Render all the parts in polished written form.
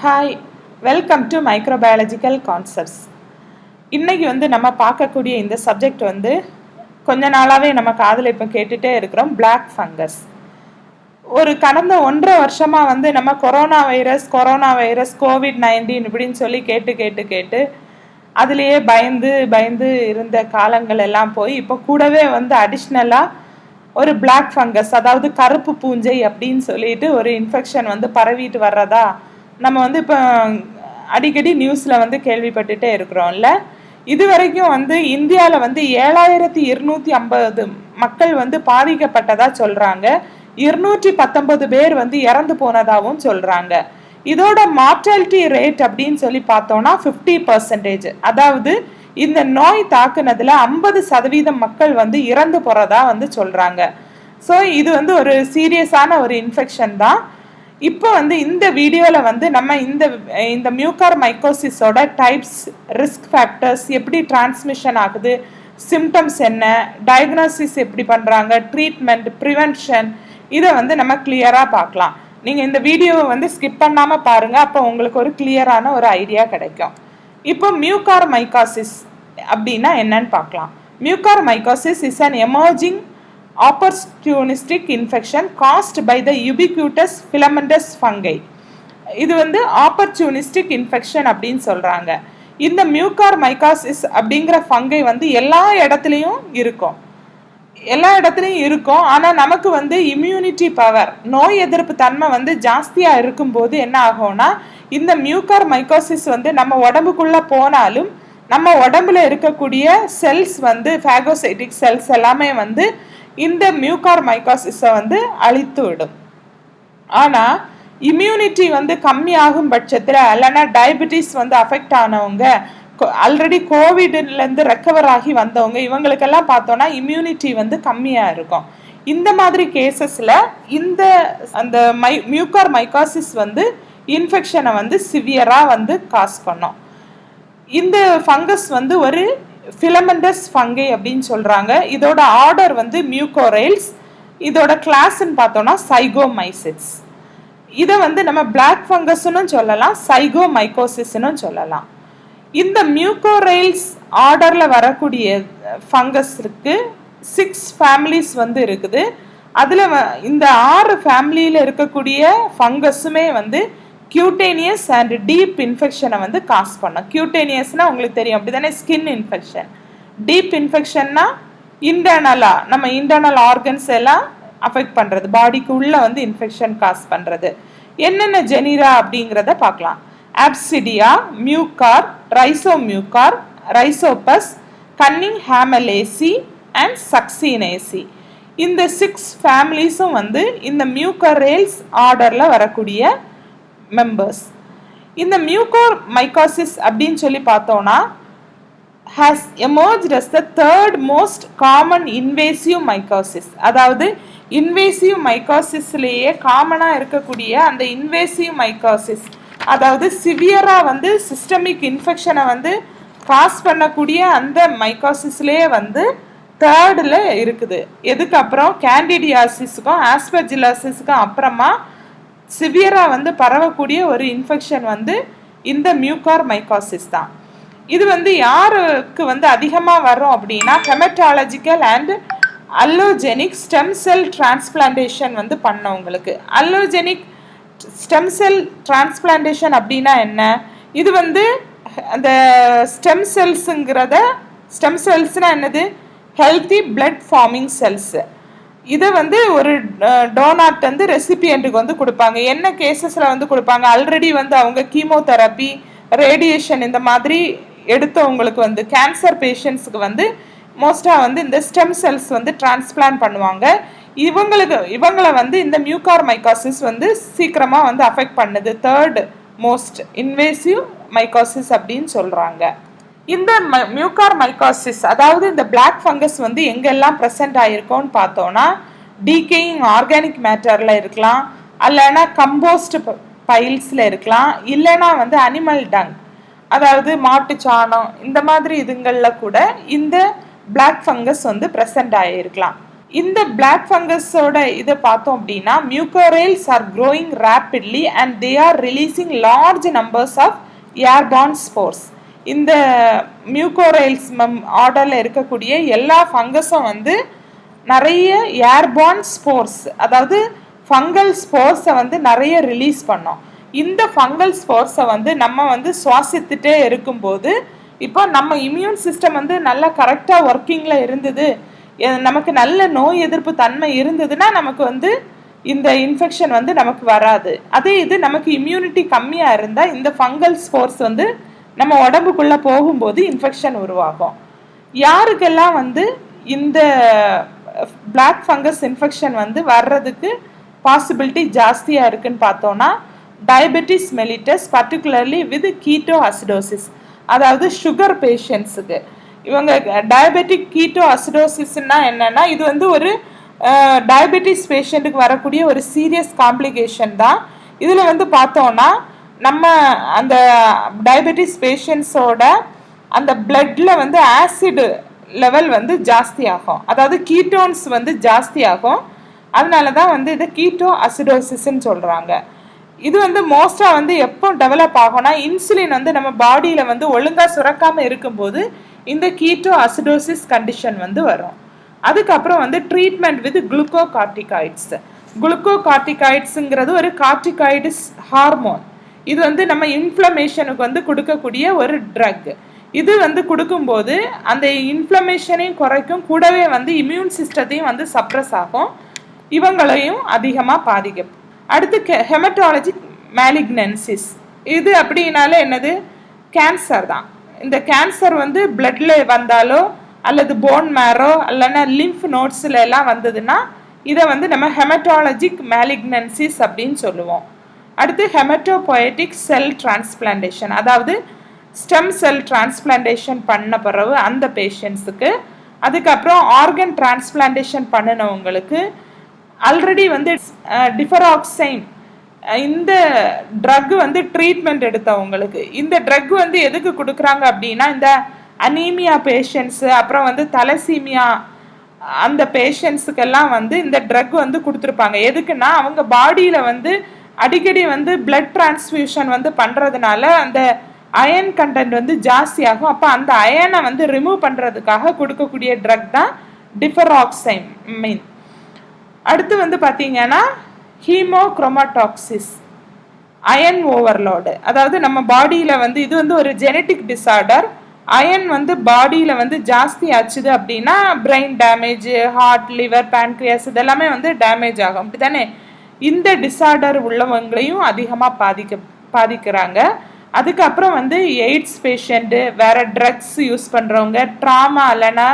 Hi, welcome to microbiological concepts. இன்றைக்கி நம்ம பார்க்கக்கூடிய இந்த சப்ஜெக்ட் கொஞ்ச நாளாகவே நம்ம காதில் இப்போ கேட்டுகிட்டே இருக்கிறோம். Black fungus. ஒரு கடந்த 1.5 வருஷமாக நம்ம கொரோனா வைரஸ் கோவிட்-19 இப்படின்னு சொல்லி கேட்டு அதுலேயே பயந்து இருந்த காலங்கள் எல்லாம் போய் இப்போ கூடவே அடிஷ்னலாக ஒரு பிளாக் ஃபங்கஸ், அதாவது கருப்பு பூஞ்சை அப்படின்னு சொல்லிட்டு ஒரு இன்ஃபெக்ஷன் பரவிட்டு வர்றதா நம்ம இப்போ அடிக்கடி நியூஸில் கேள்விப்பட்டுட்டே இருக்கிறோம்ல. இது வரைக்கும் இந்தியாவில் 7250 மக்கள் பாதிக்கப்பட்டதா சொல்கிறாங்க. 219 பேர் இறந்து போனதாகவும் சொல்கிறாங்க. இதோட மார்டாலிட்டி ரேட் அப்படின்னு சொல்லி பார்த்தோம்னா 50%. அதாவது இந்த நோய் தாக்குனதுல 50% மக்கள் இறந்து போகிறதா சொல்கிறாங்க. ஸோ இது ஒரு சீரியஸான ஒரு இன்ஃபெக்ஷன் தான். இப்போ இந்த வீடியோவில் நம்ம இந்த மியூகார்மைகோசிஸோட டைப்ஸ், ரிஸ்க் ஃபேக்டர்ஸ், எப்படி டிரான்ஸ்மிஷன் ஆகுது, சிம்டம்ஸ் என்ன, டயக்னோசிஸ் எப்படி பண்ணுறாங்க, ட்ரீட்மெண்ட், ப்ரிவென்ஷன், இதை நம்ம கிளியராக பார்க்கலாம். நீங்கள் இந்த வீடியோவை ஸ்கிப் பண்ணாமல் பாருங்கள். அப்போ உங்களுக்கு ஒரு கிளியரான ஒரு ஐடியா கிடைக்கும். இப்போ மியூகார்மைகோசிஸ் அப்படின்னா என்னன்னு பார்க்கலாம். Mucormycosis is an emerging opportunistic infection caused by the ubiquitous filamentous fungi. இது opportunistic infection அப்படின்னு சொல்றாங்க. இந்த மியூகார்மைகோசிஸ் அப்படிங்கிற ஃபங்கை எல்லா இடத்துலையும் இருக்கும். ஆனால் நமக்கு இம்யூனிட்டி பவர், நோய் எதிர்ப்பு தன்மை ஜாஸ்தியாக இருக்கும்போது என்ன ஆகும்னா, இந்த மியூகார்மைகோசிஸ் நம்ம உடம்புக்குள்ள போனாலும் நம்ம உடம்புல இருக்கக்கூடிய செல்ஸ் ஃபேகோசைட்டிக் செல்ஸ் எல்லாமே இந்த மியூகார்மைகோசிஸை அழித்து விடும். ஆனால் இம்யூனிட்டி கம்மியாகும் பட்சத்தில், இல்லைன்னா டயபெட்டிஸ் அஃபெக்ட் ஆனவங்க, ஆல்ரெடி கோவிட்லேருந்து ரெக்கவர் ஆகி வந்தவங்க, இவங்களுக்கெல்லாம் பார்த்தோன்னா இம்யூனிட்டி கம்மியாக இருக்கும். இந்த மாதிரி கேசஸில் அந்த மியூகார்மைகோசிஸ் இன்ஃபெக்ஷனை சிவியராக காஸ் பண்ணும். இந்த ஃபங்கஸ் ஒரு ஃபிலமெண்டஸ் ஃபங்கை அப்படின்னு சொல்கிறாங்க. இதோட ஆர்டர் மியூகோரைல்ஸ். இதோட கிளாஸ்ன்னு பார்த்தோன்னா சைகோமைசிட்ஸ். இதை நம்ம பிளாக் ஃபங்கஸ்ன்னு சொல்லலாம், சைகோமைகோசிஸ்ன்னு சொல்லலாம். இந்த மியூகோரைல்ஸ் ஆர்டரில் வரக்கூடிய ஃபங்கஸ்க்கு 6 ஃபேமிலிஸ் இருக்குது. அதில் இந்த 6 ஃபேமிலியில் இருக்கக்கூடிய ஃபங்கஸுமே கியூட்டேனியஸ் அண்ட் டீப் இன்ஃபெக்ஷனை காஸ் பண்ணும். கியூட்டேனியஸ்னா உங்களுக்கு தெரியும், அப்படி தானே, ஸ்கின் இன்ஃபெக்ஷன். டீப் இன்ஃபெக்ஷன்னா இன்டர்னலாக நம்ம இன்டர்னல் ஆர்கன்ஸ் எல்லாம் அஃபெக்ட் பண்ணுறது, பாடிக்கு உள்ள இன்ஃபெக்ஷன் காஸ் பண்ணுறது. என்னென்ன ஜெனிரா அப்படிங்கிறத பார்க்கலாம். ஆப்சிடியா, மியூகார், ரைசோமியூகார், ரைசோபஸ், கன்னிங்ஹாமலேசி அண்ட் சக்சினேசி. இந்த 6 ஃபேமிலிஸும் இந்த மியூகோரைல்ஸ் ஆர்டரில் வரக்கூடிய மெம்பர்ஸ். இந்த மியூகோர்மைகோசிஸ் அப்படின்னு சொல்லி பார்த்தோம்னா has emerged as the third most common invasive mycosis. அதாவது இன்வேசிவ் மைக்கோசிஸ்லேயே காமனாக இருக்கக்கூடிய அந்த இன்வேசிவ் மைக்கோசிஸ், அதாவது சிவியராக சிஸ்டமிக் இன்ஃபெக்ஷனை காஸ் பண்ணக்கூடிய அந்த மைக்கோசிஸ்லேயே தேர்டில் இருக்குது. எதுக்கு அப்புறம் கேண்டிடியாசிஸுக்கும் ஆஸ்பெர்ஜிலோசிஸுக்கும் அப்புறமா சிவியராக பரவக்கூடிய ஒரு இன்ஃபெக்ஷன் இந்த மியூகார்மைகோசிஸ் தான். இது யாருக்கு அதிகமாக வரும் அப்படின்னா, haematological and allogeneic stem cell transplantation பண்ணவங்களுக்கு. அல்லோஜெனிக் ஸ்டெம் செல் டிரான்ஸ்பிளான்டேஷன் அப்படின்னா என்ன? இது அந்த ஸ்டெம் செல்ஸ்னால் என்னது? Healthy blood forming cells. இதை ஒரு டோனாட் ரெசிபியண்ட்டுக்கு கொடுப்பாங்க. என்ன கேசஸில் கொடுப்பாங்க? ஆல்ரெடி அவங்க கீமோதெரப்பி, ரேடியேஷன் இந்த மாதிரி எடுத்தவங்களுக்கு கேன்சர் பேஷண்ட்ஸுக்கு மோஸ்ட்டாக இந்த ஸ்டெம் செல்ஸ் டிரான்ஸ்பிளான்ட் பண்ணுவாங்க. இவங்களை இந்த மியூகார்மைகோசிஸ் சீக்கிரமாக அஃபெக்ட் பண்ணுது. தேர்ட் மோஸ்ட் இன்வேசிவ் மைக்கோசிஸ் அப்படின்னு சொல்கிறாங்க. இந்த மியூகார்மைகோசிஸ், அதாவது இந்த பிளாக் ஃபங்கஸ் எங்கெல்லாம் ப்ரெசென்ட் ஆகிருக்கோன்னு பார்த்தோன்னா, டீகேயிங் ஆர்கானிக் மேட்டரில் இருக்கலாம், இல்லைன்னா கம்போஸ்ட் பைல்ஸில் இருக்கலாம், இல்லைன்னா அனிமல் டங், அதாவது மாட்டு சாணம், இந்த மாதிரி இதுங்களில் கூட இந்த பிளாக் ஃபங்கஸ் ப்ரெசென்ட் ஆகிருக்கலாம். இந்த பிளாக் ஃபங்கஸோட இதை பார்த்தோம் அப்படின்னா Mucorales are growing rapidly and they are releasing large numbers of airborne spores. இந்த மியூகோரைல்ஸ் ஆர்டரில் இருக்கக்கூடிய எல்லா ஃபங்கஸும் வந்து நிறைய ஏர்பார்ன் ஸ்போர்ஸ், அதாவது ஃபங்கல் ஸ்போர்ஸை வந்து நிறைய ரிலீஸ் பண்ணோம். இந்த ஃபங்கல் ஸ்போர்ஸை வந்து நம்ம வந்து சுவாசித்துட்டே இருக்கும்போது இப்போ நம்ம இம்யூன் சிஸ்டம் வந்து நல்லா கரெக்டாக ஒர்க்கிங்கில் இருந்தது, நமக்கு நல்ல நோய் எதிர்ப்பு தன்மை இருந்ததுன்னா நமக்கு வந்து இந்த இன்ஃபெக்ஷன் வந்து நமக்கு வராது. அதே இது நமக்கு இம்யூனிட்டி கம்மியாக இருந்தால் இந்த ஃபங்கல் ஸ்போர்ஸ் வந்து நம்ம உடம்புக்குள்ளே போகும்போது இன்ஃபெக்ஷன் உருவாகும். யாருக்கெல்லாம் வந்து இந்த பிளாக் ஃபங்கஸ் இன்ஃபெக்ஷன் வந்து வர்றதுக்கு பாசிபிலிட்டி ஜாஸ்தியாக இருக்குன்னு பார்த்தோன்னா diabetes mellitus, particularly with keto acidosis, அதாவது சுகர் பேஷண்ட்ஸுக்கு. இவங்க டயபெட்டிக் கீட்டோ அசிடோசிஸ்னா என்னன்னா இது வந்து ஒரு டயபெட்டிஸ் பேஷண்ட்டுக்கு வரக்கூடிய ஒரு சீரியஸ் காம்ப்ளிகேஷன் தான். இதில் வந்து பார்த்தோன்னா நம்ம அந்த டயபெட்டிஸ் பேஷண்ட்ஸோட அந்த பிளட்டில் வந்து ஆசிட் லெவல் வந்து ஜாஸ்தி ஆகும், அதாவது கீட்டோன்ஸ் வந்து ஜாஸ்தி ஆகும். அதனால தான் வந்து இதை கீட்டோ அசிடோசிஸ்ன்னு சொல்கிறாங்க. இது வந்து மோஸ்ட்டாக வந்து எப்போ டெவலப் ஆகும்னா இன்சுலின் வந்து நம்ம பாடியில் வந்து ஒழுங்காக சுரக்காமல் இருக்கும்போது இந்த கீட்டோ அசிடோசிஸ் கண்டிஷன் வந்து வரும். அதுக்கப்புறம் வந்து ட்ரீட்மெண்ட் வித் குளுக்கோகார்டிகாய்ட்ஸ். குளுக்கோகார்டிகாய்ட்ஸுங்கிறது ஒரு கார்டிகாய்டிஸ் ஹார்மோன். இது வந்து நம்ம இன்ஃப்ளமேஷனுக்கு வந்து கொடுக்கக்கூடிய ஒரு ட்ரக். இது வந்து கொடுக்கும்போது அந்த இன்ஃப்ளமேஷனையும் குறைக்கும், கூடவே வந்து இம்யூன் சிஸ்டத்தையும் வந்து சப்ரஸ் ஆகும், இவங்களையும் அதிகமாக பாதிக்கும். அடுத்து ஹெமட்டாலஜிக் மேலிக்னன்சிஸ். இது அப்படின்னாலே என்னது, கேன்சர் தான். இந்த கேன்சர் வந்து பிளட்ல வந்தாலோ அல்லது போன் மேரோ இல்லைன்னா லிம்ஃப் நோட்ஸில் எல்லாம் வந்ததுன்னா இதை வந்து நம்ம ஹெமட்டாலஜிக் மேலிக்னன்சிஸ் அப்படின்னு சொல்லுவோம். அடுத்து ஹெமட்டோபோயட்டிக் செல் டிரான்ஸ்பிளான்டேஷன், அதாவது ஸ்டெம் செல் டிரான்ஸ்பிளான்டேஷன் பண்ண பிறகு அந்த பேஷண்ட்ஸுக்கு. அதுக்கப்புறம் ஆர்கன் டிரான்ஸ்பிளான்டேஷன் பண்ணினவங்களுக்கு ஆல்ரெடி வந்து டிஃபராக்சைன் இந்த ட்ரக் வந்து ட்ரீட்மெண்ட் எடுத்தவங்களுக்கு. இந்த ட்ரக் வந்து எதுக்கு கொடுக்குறாங்க அப்படின்னா இந்த அனீமியா பேஷண்ட்ஸு, அப்புறம் வந்து தலசீமியா அந்த பேஷண்ட்ஸுக்கெல்லாம் வந்து இந்த ட்ரக் வந்து கொடுத்துருப்பாங்க. எதுக்குன்னா அவங்க பாடியில் வந்து அடிக்கடி வந்து பிளட் டிரான்ஸ்ஃபியூஷன் வந்து பண்ணுறதுனால அந்த அயன் கண்டென்ட் வந்து ஜாஸ்தியாகும். அப்போ அந்த அயனை வந்து ரிமூவ் பண்ணுறதுக்காக கொடுக்கக்கூடிய ட்ரக் தான் டிஃபராக்சைன் மெயின். அடுத்து வந்து பார்த்தீங்கன்னா ஹீமோக்ரோமடாக்சிஸ், அயன் ஓவர்லோடு, அதாவது நம்ம பாடியில் வந்து இது வந்து ஒரு ஜெனட்டிக் டிஸார்டர். அயன் வந்து பாடியில் வந்து ஜாஸ்தி ஆச்சுது அப்படின்னா brain damage, heart, liver, pancreas இதெல்லாமே வந்து டேமேஜ் ஆகும், அப்படி தானே? இந்த டிஸார்டர் உள்ளவங்களையும் அதிகமாக பாதிக்கிறாங்க. அதுக்கப்புறம் வந்து எய்ட்ஸ் பேஷண்ட்டு, வேறு ட்ரக்ஸ் யூஸ் பண்ணுறவங்க, ட்ராமா இல்லைன்னா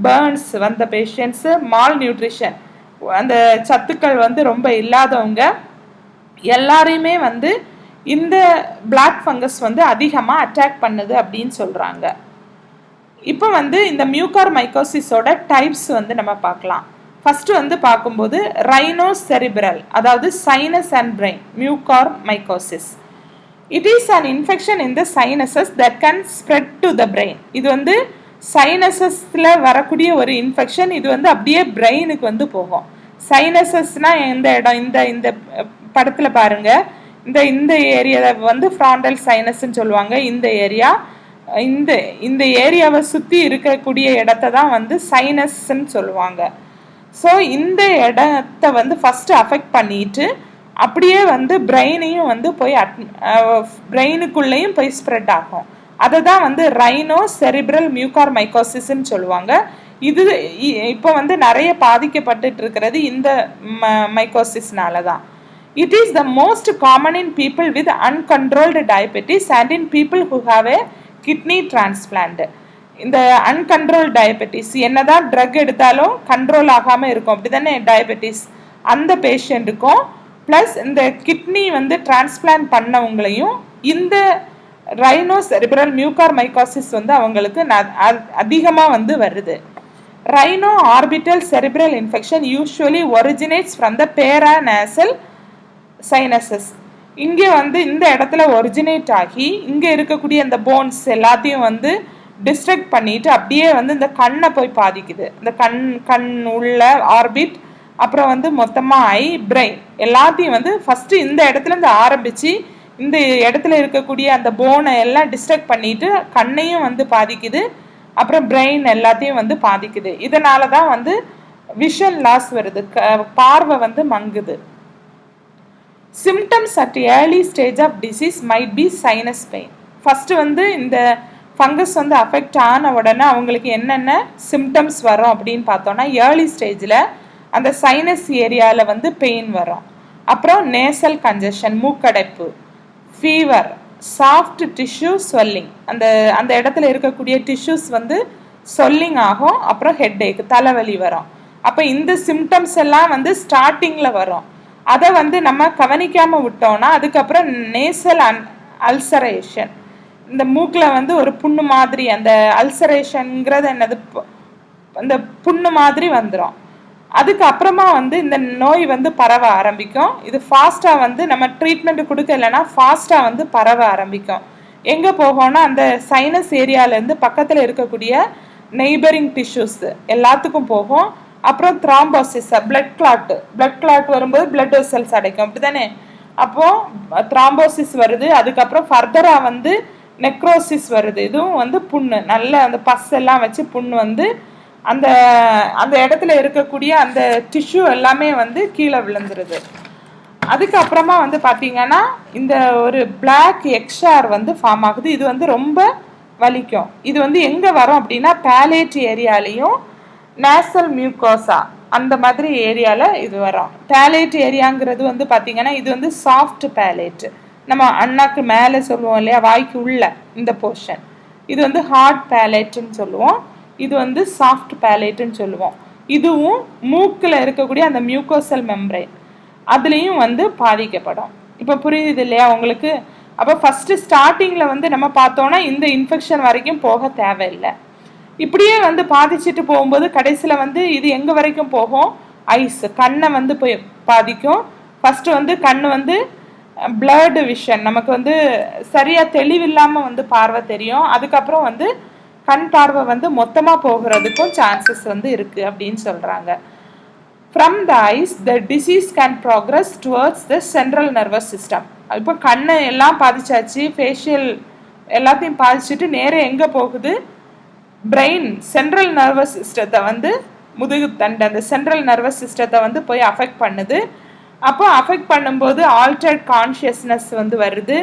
பேர்ன்ஸ் வந்த பேஷண்ட்ஸு, மால் நியூட்ரிஷன், அந்த சத்துக்கள் வந்து ரொம்ப இல்லாதவங்க எல்லாரையுமே வந்து இந்த பிளாக் ஃபங்கஸ் வந்து அதிகமாக அட்டாக் பண்ணுது அப்படின்னு சொல்கிறாங்க. இப்போ வந்து இந்த மியூகார்மைகோசிஸோட டைப்ஸ் வந்து நம்ம பார்க்கலாம். ஃபஸ்ட்டு வந்து பார்க்கும்போது ரைனோசெரிப்ரல், அதாவது sinus and brain mucormycosis. It is an infection in the sinuses that can spread to the brain. இது வந்து சைனசஸில் வரக்கூடிய ஒரு இன்ஃபெக்ஷன். இது வந்து அப்படியே பிரெயினுக்கு வந்து போகும். சைனசஸ்னால் எந்த இடம், இந்த படத்தில் பாருங்கள், இந்த ஏரியாவை வந்து ஃப்ராண்டல் சைனஸ்ன்னு சொல்லுவாங்க. இந்த ஏரியாவை சுற்றி இருக்கக்கூடிய இடத்த தான் வந்து சைனஸ்ன்னு சொல்லுவாங்க. ஸோ இந்த இடத்த வந்து ஃபஸ்ட்டு அஃபெக்ட் பண்ணிட்டு அப்படியே வந்து பிரெயினையும் வந்து போய் பிரெயினுக்குள்ளேயும் போய் ஸ்ப்ரெட் ஆகும். அதை தான் வந்து ரைனோசெரிப்ரல் மியூகார்மைகோசிஸ்ன்னு சொல்லுவாங்க. இது இப்போ வந்து நிறைய பாதிக்கப்பட்டு இருக்கிறது இந்த மைக்கோசிஸ்னால தான். It is the most common in people with uncontrolled diabetes and in people who have a kidney transplant. இந்த அன்கண்ட்ரோல் டயபெட்டிஸ், என்னதான் ட்ரக் எடுத்தாலும் கண்ட்ரோல் ஆகாமல் இருக்கும், அப்படி தானே டயபெட்டிஸ், அந்த பேஷண்ட்டுக்கும் ப்ளஸ் இந்த கிட்னி வந்து டிரான்ஸ்பிளான்ட் பண்ணவங்களையும் இந்த ரைனோசெரிப்ரல் மியூகார்மைகோசிஸ் வந்து அவங்களுக்கு அதிகமாக வந்து வருது. Rhino orbital cerebral infection usually originates from the paranasal sinuses. இங்கே வந்து இந்த இடத்துல ஒரிஜினேட் ஆகி இங்கே இருக்கக்கூடிய அந்த போன்ஸ் எல்லாத்தையும் வந்து டிஸ்ட்ரக்ட் பண்ணிட்டு அப்படியே வந்து இந்த கண்ணை போய் பாதிக்குது. இந்த கண் உள்ள ஆர்பிட், அப்புறம் வந்து மொத்தமாக ஐ, பிரெயின் எல்லாத்தையும் வந்து ஃபஸ்ட்டு இந்த இடத்துல இருந்து ஆரம்பித்து இந்த இடத்துல இருக்கக்கூடிய அந்த போனை எல்லாம் டிஸ்ட்ரக்ட் பண்ணிட்டு கண்ணையும் வந்து பாதிக்குது, அப்புறம் பிரெயின் எல்லாத்தையும் வந்து பாதிக்குது. இதனால தான் வந்து விஷன் லாஸ் வருது, பார்வை வந்து மங்குது. Symptoms at early stage of disease might be sinus pain. First வந்து இந்த ஃபங்கஸ் வந்து அஃபெக்ட் ஆன உடனே அவங்களுக்கு என்னென்ன சிம்டம்ஸ் வரும் அப்படின்னு பார்த்தோன்னா, ஏர்லி ஸ்டேஜில் அந்த சைனஸ் ஏரியாவில் வந்து பெயின் வரும், அப்புறம் நேசல் கன்ஜஷன் மூக்கடைப்பு, ஃபீவர், சாஃப்ட் டிஷ்யூ ஸ்வெல்லிங், அந்த இடத்துல இருக்கக்கூடிய டிஷ்யூஸ் வந்து ஸ்வெல்லிங் ஆகும், அப்புறம் ஹெட்ஏக் தலைவலி வரும். அப்போ இந்த சிம்டம்ஸ் எல்லாம் வந்து ஸ்டார்டிங்கில் வரும். அதை வந்து நம்ம கவனிக்காமல் விட்டோம்னா அதுக்கப்புறம் நேசல் அல்சரேஷன், இந்த மூக்கில் வந்து ஒரு புண்ணு மாதிரி, அந்த அல்சரேஷனுங்கிறது என்னது, அந்த புண்ணு மாதிரி வந்துடும். அதுக்கப்புறமா வந்து இந்த நோய் வந்து பரவ ஆரம்பிக்கும். இது ஃபாஸ்ட்டாக வந்து நம்ம ட்ரீட்மெண்ட் கொடுக்கலன்னா ஃபாஸ்ட்டாக வந்து பரவ ஆரம்பிக்கும். எங்கே போகோன்னா அந்த சைனஸ் ஏரியாவிலேருந்து பக்கத்தில் இருக்கக்கூடிய நெய்பரிங் டிஷ்யூஸ் எல்லாத்துக்கும் போகும். அப்புறம் த்ராம்போசிஸ், பிளட் கிளாட் வரும்போது பிளட் வெசல்ஸ் அடைக்கும், அப்படி தானே? அப்போது த்ராம்போசிஸ் வருது. அதுக்கப்புறம் ஃபர்தராக வந்து நெக்ரோசிஸ் வருது. இதுவும் வந்து புண்ணு, நல்ல அந்த பஸ் எல்லாம் வச்சு புண்ணு வந்து அந்த அந்த இடத்துல இருக்கக்கூடிய அந்த டிஷ்யூ எல்லாமே வந்து கீழே விழுந்துருது. அதுக்கப்புறமா வந்து பார்த்தீங்கன்னா இந்த ஒரு பிளாக் எக்ஷார் வந்து ஃபார்ம் ஆகுது. இது வந்து ரொம்ப வலிக்கும். இது வந்து எங்கே வரும் அப்படின்னா பேலேட் ஏரியாலையும் நேசல் மியூக்கோசா அந்த மாதிரி ஏரியாவில் இது வரும். பேலேட் ஏரியாங்கிறது வந்து பார்த்தீங்கன்னா இது வந்து சாஃப்ட் பேலேட், நம்ம அண்ணாக்கு மேலே சொல்லுவோம் இல்லையா, வாய்க்கு உள்ள இந்த போர்ஷன், இது வந்து ஹார்ட் பேலேட்டுன்னு சொல்லுவோம். இது வந்து சாஃப்ட் பேலேட்டுன்னு சொல்லுவோம். இதுவும் மூக்கில் இருக்கக்கூடிய அந்த மியூக்கோசல் மெம்பரைன் அதுலேயும் வந்து பாதிக்கப்படும். இப்போ புரியுது இல்லையா உங்களுக்கு? அப்போ ஃபஸ்ட்டு ஸ்டார்டிங்கில் வந்து நம்ம பார்த்தோன்னா இந்த இன்ஃபெக்ஷன் வரைக்கும் போக தேவையில்லை. இப்படியே வந்து பாதிச்சுட்டு போகும்போது கடைசியில் வந்து இது எங்கே வரைக்கும் போகும், ஐஸ், கண்ணை வந்து போய் பாதிக்கும். ஃபஸ்ட்டு வந்து கண் வந்து பிளர்டு விஷன், நமக்கு வந்து சரியாக தெளிவில்லாமல் வந்து பார்வை தெரியும். அதுக்கப்புறம் வந்து கண் பார்வை வந்து மொத்தமாக போகிறதுக்கும் சான்சஸ் வந்து இருக்குது அப்படின்னு சொல்கிறாங்க. From the eyes the disease can progress towards the central nervous system. இப்போ கண்ணை எல்லாம் பாதிச்சாச்சு, ஃபேஷியல் எல்லாத்தையும் பாதிச்சுட்டு நேராக எங்கே போகுது, பிரெயின் சென்ட்ரல் நர்வஸ் சிஸ்டத்தை வந்து முதுகு தண்டு அந்த சென்ட்ரல் நர்வஸ் சிஸ்டத்தை வந்து போய் அஃபெக்ட் பண்ணுது. அப்போ அஃபெக்ட் பண்ணும்போது ஆல்டர்ட் கான்ஷியஸ்னஸ் வந்து வருது,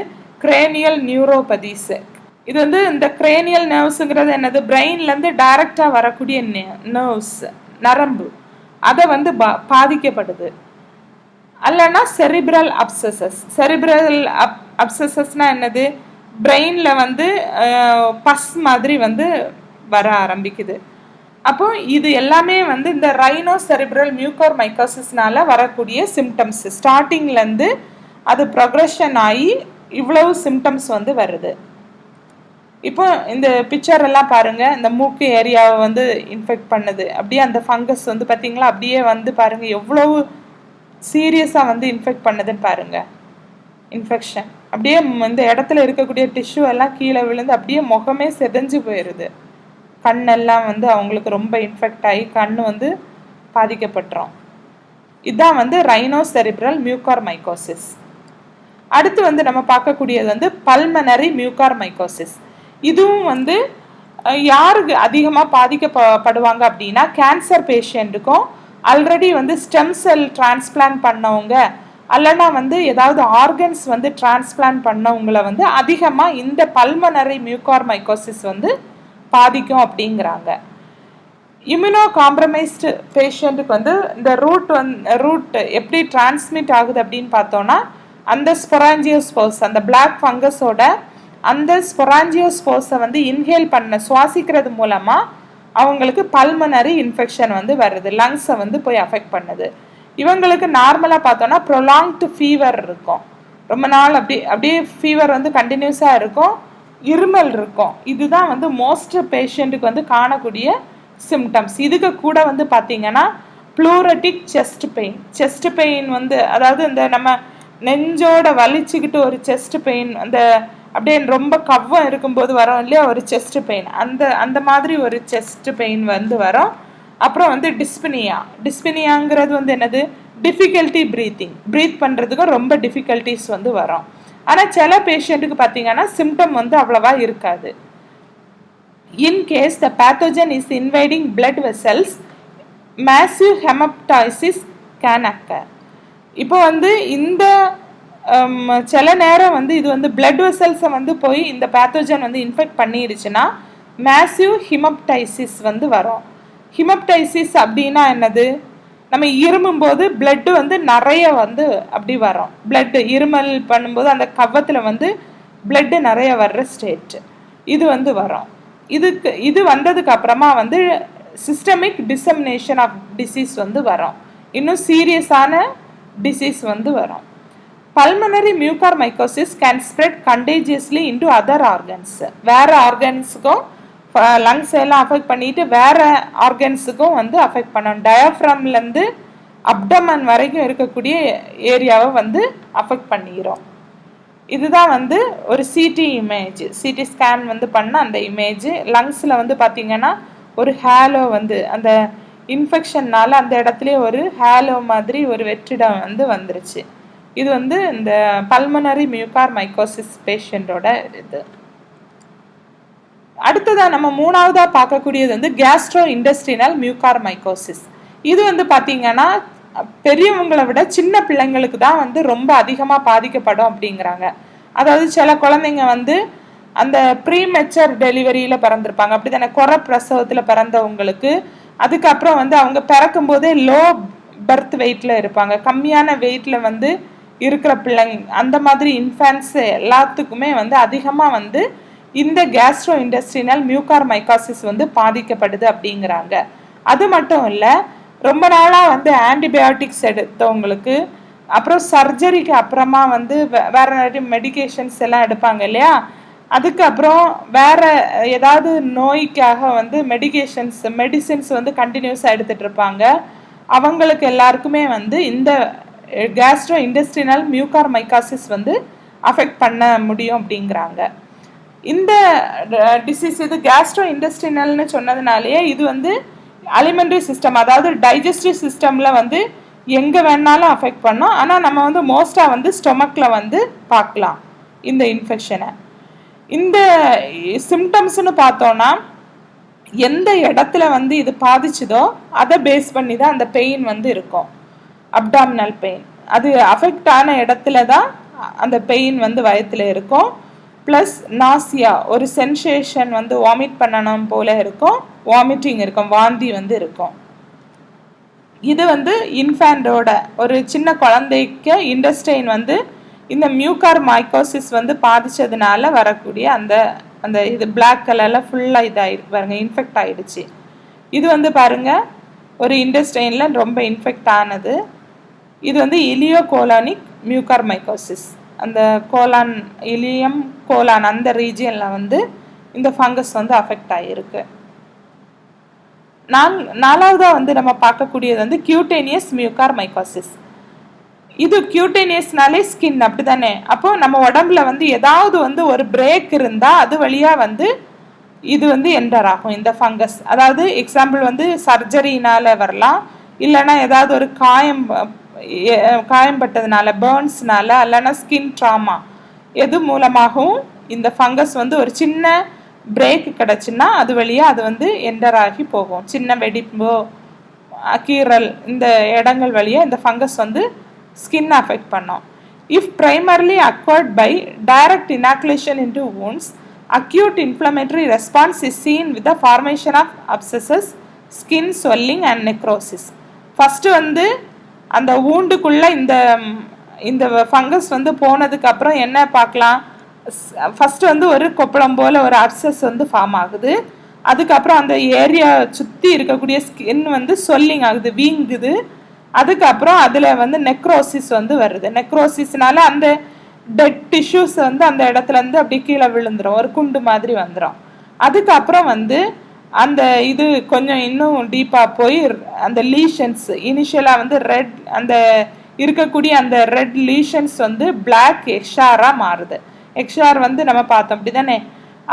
கிரேனியல் நியூரோபதிஸ். இது வந்து இந்த கிரேனியல் நர்வ்ஸுங்கிறது என்னது, பிரெயின்லேருந்து டைரக்டாக வரக்கூடிய நர்வ்ஸ், நரம்பு, அதை வந்து பாதிக்கப்படுது. அல்லனா செரிப்ரல் அப்சஸஸ். செரிப்ரல் அப்சஸஸ்னால் என்னது, பிரெயினில் வந்து பஸ் மாதிரி வந்து வர ஆரம்பிக்குது. அப்போ இது எல்லாமே வந்து இந்த ரைனோ செரிப்ரல் மியூக்கர் மைக்கோசிஸ்னால வரக்கூடிய சிம்டம்ஸ். ஸ்டார்டிங்லேருந்து அது ப்ரொக்ரெஷன் ஆகி இவ்வளவு சிம்டம்ஸ் வந்து வருது. இப்போ இந்த பிக்சர் எல்லாம் பாருங்கள், இந்த மூக்கு ஏரியாவை வந்து இன்ஃபெக்ட் பண்ணுது. அப்படியே அந்த ஃபங்கஸ் வந்து பார்த்தீங்களா, அப்படியே வந்து பாருங்கள் எவ்வளவு சீரியஸாக வந்து இன்ஃபெக்ட் பண்ணுதுன்னு பாருங்கள். இன்ஃபெக்ஷன் அப்படியே இந்த இடத்துல இருக்கக்கூடிய டிஷ்யூ எல்லாம் கீழே விழுந்து அப்படியே முகமே செதஞ்சு போயிடுது. கண்ணெல்லாம் வந்து அவங்களுக்கு ரொம்ப இன்ஃபெக்ட் ஆகி கண் வந்து பாதிக்கப்பட்டுரும். இதுதான் வந்து ரைனோ செரிப்ரல் மியூக்கர் மைக்கோசிஸ். அடுத்து வந்து நம்ம பார்க்கக்கூடியது வந்து பல்மனரி மியூக்கர் மைக்கோசிஸ். இதுவும் வந்து யாருக்கு அதிகமாக பாதிக்கப்படுவாங்க அப்படின்னா கேன்சர் பேஷண்ட்டுக்கும், ஆல்ரெடி வந்து ஸ்டெம் செல் டிரான்ஸ்பிளான்ட் பண்ணவங்க, அல்லனா வந்து ஏதாவது ஆர்கன்ஸ் வந்து டிரான்ஸ்பிளான்ட் பண்ணவங்களை வந்து அதிகமாக இந்த பல்மனரி மியூக்கர் மைக்கோசிஸ் வந்து பாதிக்கும் அப்படிங்கிறாங்க. இம்யூனோ காம்ப்ரமைஸ்டு பேஷண்ட்டுக்கு வந்து இந்த ரூட் எப்படி டிரான்ஸ்மிட் ஆகுது அப்படின்னு பார்த்தோன்னா, அந்த ஸ்பொராஞ்சியோஸ்போர்ஸ், அந்த பிளாக் ஃபங்கஸோட அந்த ஸ்பொராஞ்சியோஸ்போர்ஸை வந்து இன்ஹேல் பண்ண சுவாசிக்கிறது மூலமாக அவங்களுக்கு பல்மனரி இன்ஃபெக்ஷன் வந்து வருது, லங்ஸை வந்து போய் அஃபெக்ட் பண்ணுது. இவங்களுக்கு நார்மலாக பார்த்தோன்னா ப்ரொலாங்டு ஃபீவர் இருக்கும், ரொம்ப நாள் அப்படியே ஃபீவர் வந்து கண்டினியூஸாக இருக்கும், இருமல் இருக்கும். இதுதான் வந்து மோஸ்ட் பேஷண்ட்டுக்கு வந்து காணக்கூடிய சிம்டம்ஸ். இதுக்கு கூட வந்து பார்த்தீங்கன்னா ப்ளூரட்டிக் செஸ்ட் பெயின் வந்து, அதாவது இந்த நம்ம நெஞ்சோட வலிச்சுக்கிட்டு ஒரு செஸ்ட் பெயின், அந்த அப்படியே ரொம்ப கவ்வும் இருக்கும்போது வரும் இல்லையா ஒரு செஸ்ட் பெயின், அந்த மாதிரி ஒரு செஸ்ட் பெயின் வந்து வரும். அப்புறம் வந்து டிஸ்பினியாங்கிறது வந்து என்னது, டிஃபிகல்ட்டி ப்ரீத் பண்ணுறதுக்கும் ரொம்ப டிஃபிகல்ட்டிஸ் வந்து வரும். ஆனால் சில பேஷண்ட்டுக்கு பார்த்தீங்கன்னா சிம்டம் வந்து அவ்வளவா இருக்காது. In case the pathogen is invading blood vessels, massive haemoptysis can occur. இப்போ வந்து இந்த சில நேரம் வந்து இது வந்து பிளட் வெசல்ஸை வந்து போய் இந்த பேத்தோஜன் வந்து இன்ஃபெக்ட் பண்ணிடுச்சுன்னா மேசிவ் ஹிமப்டைசிஸ் வந்து வரும். ஹிமப்டைசிஸ் அப்படின்னா என்னது, நம்ம இருமும்போது பிளட்டு வந்து நிறைய வந்து அப்படி வரும். பிளட்டு இருமல் பண்ணும்போது அந்த கவ்வத்தில் வந்து பிளட்டு நிறைய வர்ற ஸ்டேட் இது வந்து வரும். இது வந்ததுக்கு அப்புறமா வந்து சிஸ்டமிக் டிசமினேஷன் ஆஃப் டிசீஸ் வந்து வரும். இன்னும் சீரியஸான டிசீஸ் வந்து வரும். Pulmonary mucormycosis can spread contagiously into other organs. வேற ஆர்கன்ஸுக்கும் லங்ஸ் எல்லாம் அஃபெக்ட் பண்ணிட்டு வேற ஆர்கன்ஸுக்கும் வந்து அஃபெக்ட் பண்ணும். டயஃப்ரம்லேருந்து அப்டமன் வரைக்கும் இருக்கக்கூடிய ஏரியாவை வந்து அஃபெக்ட் பண்ணிக்கிறோம். இதுதான் வந்து ஒரு சிடி ஸ்கேன் வந்து பண்ண அந்த இமேஜ். லங்ஸில் வந்து பார்த்தீங்கன்னா ஒரு ஹேலோ வந்து அந்த இன்ஃபெக்ஷன்னால அந்த இடத்துலயே ஒரு ஹேலோ மாதிரி ஒரு வெற்றிடம் வந்து வந்துருச்சு. இது வந்து இந்த பல்மனரி மியூகார்மைகோசிஸ் பேஷண்டோட இது. அடுத்ததாக நம்ம மூணாவதாக பார்க்கக்கூடியது வந்து கேஸ்ட்ரோ இண்டஸ்ட்ரினல் மியூகார்மைகோசிஸ். இது வந்து பார்த்தீங்கன்னா பெரியவங்களை விட சின்ன பிள்ளைங்களுக்கு தான் வந்து ரொம்ப அதிகமாக பாதிக்கப்படும் அப்படிங்கிறாங்க. அதாவது சில குழந்தைங்க வந்து அந்த ப்ரீமெச்சர் டெலிவரியில் பிறந்திருப்பாங்க, அப்படி தானே, குறை பிரசவத்தில் பிறந்தவங்களுக்கு அதுக்கப்புறம் வந்து அவங்க பிறக்கும் போதே லோ பர்த் வெயிட்டில் இருப்பாங்க, கம்மியான வெயிட்டில் வந்து இருக்கிற பிள்ளைங்க, அந்த மாதிரி இன்ஃபேன்ட்ஸ் எல்லாத்துக்குமே வந்து அதிகமாக வந்து இந்த கேஸ்ட்ரோ இண்டஸ்ட்ரினல் மியூகார்மைகாசிஸ் வந்து பாதிக்கப்படுது அப்படிங்கிறாங்க. அது மட்டும் இல்லை, ரொம்ப நாளாக வந்து ஆன்டிபயோட்டிக்ஸ் எடுத்தவங்களுக்கு, அப்புறம் சர்ஜரிக்கு அப்புறமா வந்து வேற நிறைய மெடிகேஷன்ஸ் எல்லாம் எடுப்பாங்க இல்லையா, அதுக்கப்புறம் வேற ஏதாவது நோய்க்காக வந்து மெடிசின்ஸ் வந்து கண்டினியூஸாக எடுத்துகிட்டு இருப்பாங்க. அவங்களுக்கு எல்லாருக்குமே வந்து இந்த கேஸ்ட்ரோ இண்டஸ்ட்ரினல் மியூகார்மைகாசிஸ் வந்து அஃபெக்ட் பண்ண முடியும் அப்படிங்கிறாங்க. இந்த டிசீஸ் இது கேஸ்ட்ரோ இண்டஸ்ட்ரினல்னு சொன்னதுனாலேயே இது வந்து அலிமெண்ட்ரி சிஸ்டம், அதாவது டைஜஸ்டிவ் சிஸ்டமில் வந்து எங்கே வேணாலும் அஃபெக்ட் பண்ணோம். ஆனால் நம்ம வந்து மோஸ்ட்டாக வந்து ஸ்டொமக்கில் வந்து பார்க்கலாம் இந்த இன்ஃபெக்ஷனை. இந்த சிம்டம்ஸ்னு பார்த்தோன்னா எந்த இடத்துல வந்து இது பாதிச்சுதோ அதை பேஸ் பண்ணி தான் அந்த பெயின் வந்து இருக்கும். அப்டாமினல் பெயின் அது அஃபெக்ட் ஆன இடத்துல தான் அந்த பெயின் வந்து வயத்தில் இருக்கும். ப்ளஸ் நாசியா, ஒரு சென்சேஷன் வந்து வாமிட் பண்ணணும் போல இருக்கும், வாமிட்டிங் இருக்கும், வாந்தி வந்து இருக்கும். இது வந்து இன்ஃபேண்டோட ஒரு சின்ன குழந்தைக்கு இண்டஸ்டைன் வந்து இந்த மியூகார்மைகோசிஸ் வந்து பாதிச்சதுனால வரக்கூடிய அந்த அந்த இது பிளாக் கலரில் ஃபுல்லாக இதாகிருக்கு பாருங்கள், இன்ஃபெக்ட் ஆகிடுச்சு. இது வந்து பாருங்கள் ஒரு இண்டஸ்டைனில் ரொம்ப இன்ஃபெக்ட் ஆனது. இது வந்து இலியோகோலானிக் மியூகார்மைகோசிஸ், அந்த இலியம் கோலான் அந்த ரீஜியனில் வந்து இந்த ஃபங்கஸ் வந்து அஃபெக்ட் ஆகிருக்கு. நாலாவதாக வந்து நம்ம பார்க்கக்கூடியது வந்து கியூட்டேனியஸ் மியூகார்மைகோசிஸ். இது கியூட்டேனியஸ்னாலே ஸ்கின் அப்படி தானே, அப்போ நம்ம உடம்புல வந்து ஏதாவது வந்து ஒரு பிரேக் இருந்தால் அது வழியாக வந்து இது வந்து என்டர் ஆகும் இந்த ஃபங்கஸ். அதாவது எக்ஸாம்பிள் வந்து சர்ஜரினால வரலாம், இல்லைன்னா ஏதாவது ஒரு காயம்பட்டதுனால, பேர்ன்ஸ்னால, இல்லைன்னா ஸ்கின் ட்ராமா, எது மூலமாகவும் இந்த ஃபங்கஸ் வந்து ஒரு சின்ன பிரேக் கிடச்சுன்னா அது வழியாக அது வந்து என்டர் ஆகி போகும். சின்ன வெடிப்போ கீரல் இந்த இடங்கள் வழியாக இந்த ஃபங்கஸ் வந்து ஸ்கின் அஃபெக்ட் பண்ணும். If primarily acquired by direct inoculation into wounds, acute inflammatory response is seen with the formation of abscesses, skin swelling and necrosis. First வந்து அந்த ஊண்டுக்குள்ளே இந்த ஃபங்கஸ் வந்து போனதுக்கு அப்புறம் என்ன பார்க்கலாம், ஃபஸ்ட்டு வந்து ஒரு கொப்பளம் போல் ஒரு அப்சஸ் வந்து ஃபார்ம் ஆகுது. அதுக்கப்புறம் அந்த ஏரியா சுற்றி இருக்கக்கூடிய ஸ்கின் வந்து ஸ்வெல்லிங் ஆகுது, வீங்குது. அதுக்கப்புறம் அதில் வந்து நெக்ரோசிஸ் வந்து வருது. நெக்ரோசிஸ்னால அந்த டெட் டிஷ்யூஸ் வந்து அந்த இடத்துலேருந்து அப்படி கீழே விழுந்துடும், ஒரு குண்டு மாதிரி வந்துடும். அதுக்கப்புறம் வந்து அந்த இது கொஞ்சம் இன்னும் டீப்பாக போய் அந்த லீஷன்ஸ் இனிஷியலாக வந்து அந்த இருக்கக்கூடிய அந்த ரெட் லீஷன்ஸ் வந்து பிளாக் எஷாராக மாறுது. எக்ஸ்ஆர் வந்து நம்ம பார்த்தோம் அப்படி தானே,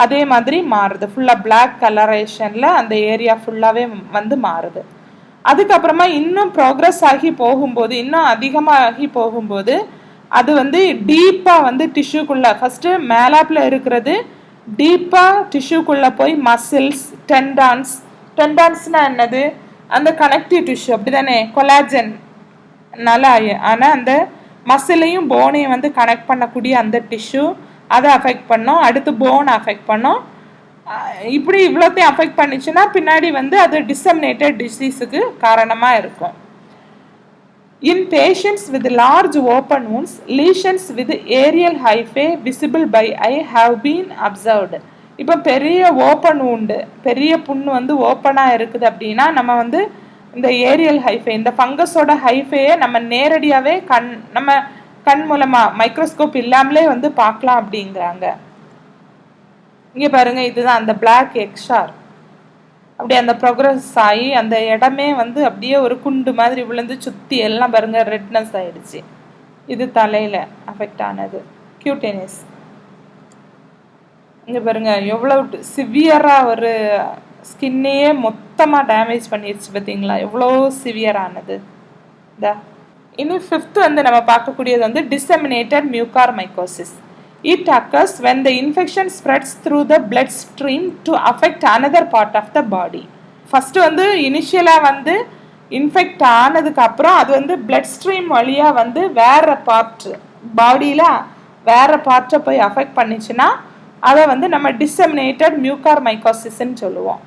அதே மாதிரி மாறுது. ஃபுல்லாக பிளாக் கலரேஷனில் அந்த ஏரியா ஃபுல்லாகவே வந்து மாறுது. அதுக்கப்புறமா இன்னும் ப்ரோக்ரஸ் ஆகி போகும்போது, இன்னும் அதிகமாகி போகும்போது அது வந்து டீப்பாக வந்து டிஷ்யூக்குள்ளே, ஃபஸ்ட்டு மேலாப்பில் இருக்கிறது டீப்பாக டிஷ்யூக்குள்ளே போய் மசில்ஸ், டெண்டான்ஸ்னால் என்னது, அந்த கனெக்டிவ் டிஷ்யூ அப்படி தானே, கொலாஜன் நல்லா. ஆனால் அந்த மசிலையும் போனையும் வந்து கனெக்ட் பண்ணக்கூடிய அந்த டிஷ்யூ அதை அஃபெக்ட் பண்ணோம். அடுத்து போனை அஃபெக்ட் பண்ணோம். இப்படி இவ்வளோத்தையும் அஃபெக்ட் பண்ணிச்சுன்னா பின்னாடி வந்து அது டிசமினேட்டட் டிசீஸுக்கு காரணமாக இருக்கும். In patients with large open wounds, lesions with aerial hyphae visible by eye have been observed. இப்போ பெரிய ஓப்பன் wound, பெரிய புண்ணு வந்து ஓப்பனாக இருக்குது அப்படின்னா நம்ம வந்து இந்த ஏரியல் ஹைஃபே, இந்த ஃபங்கஸோட ஹைஃபேயை நம்ம நேரடியாகவே நம்ம கண் மூலமாக மைக்ரோஸ்கோப் இல்லாமலே வந்து பார்க்கலாம் அப்படிங்கிறாங்க. இங்கே பாருங்கள், இதுதான் அந்த பிளாக் எக்ஸ்ஆர். அப்படியே அந்த ப்ரோக்ரஸ் ஆகி அந்த இடமே வந்து அப்படியே ஒரு குண்டு மாதிரி விழுந்து சுற்றி எல்லாம் பாருங்கள் ரெட்னஸ் ஆகிடுச்சு. இது தலையில் அஃபெக்ட் ஆனது, கியூட்டேனியஸ். இங்கே பாருங்கள் எவ்வளோ சிவியராக ஒரு ஸ்கின்னையே மொத்தமாக டேமேஜ் பண்ணிடுச்சு பார்த்தீங்களா, எவ்வளோ சிவியரானது. இன்னும் ஃபிஃப்த்து வந்து நம்ம பார்க்கக்கூடியது வந்து டிசெமினேட்டட் மியூகார்மைகோசிஸ். It occurs when the infection spreads through the bloodstream to affect another part of the body. First வந்து இனிஷியலாக வந்து இன்ஃபெக்ட் ஆனதுக்கு அப்புறம் அது வந்து பிளட் ஸ்ட்ரீம் வழியாக வந்து வேறு பார்ட் பாடியில் வேறு பார்ட்டை போய் அஃபெக்ட் பண்ணிச்சுன்னா அதை வந்து நம்ம டிசெமினேட்டட் மியூகார்மைகோசிஸ்ன்னு சொல்லுவோம்.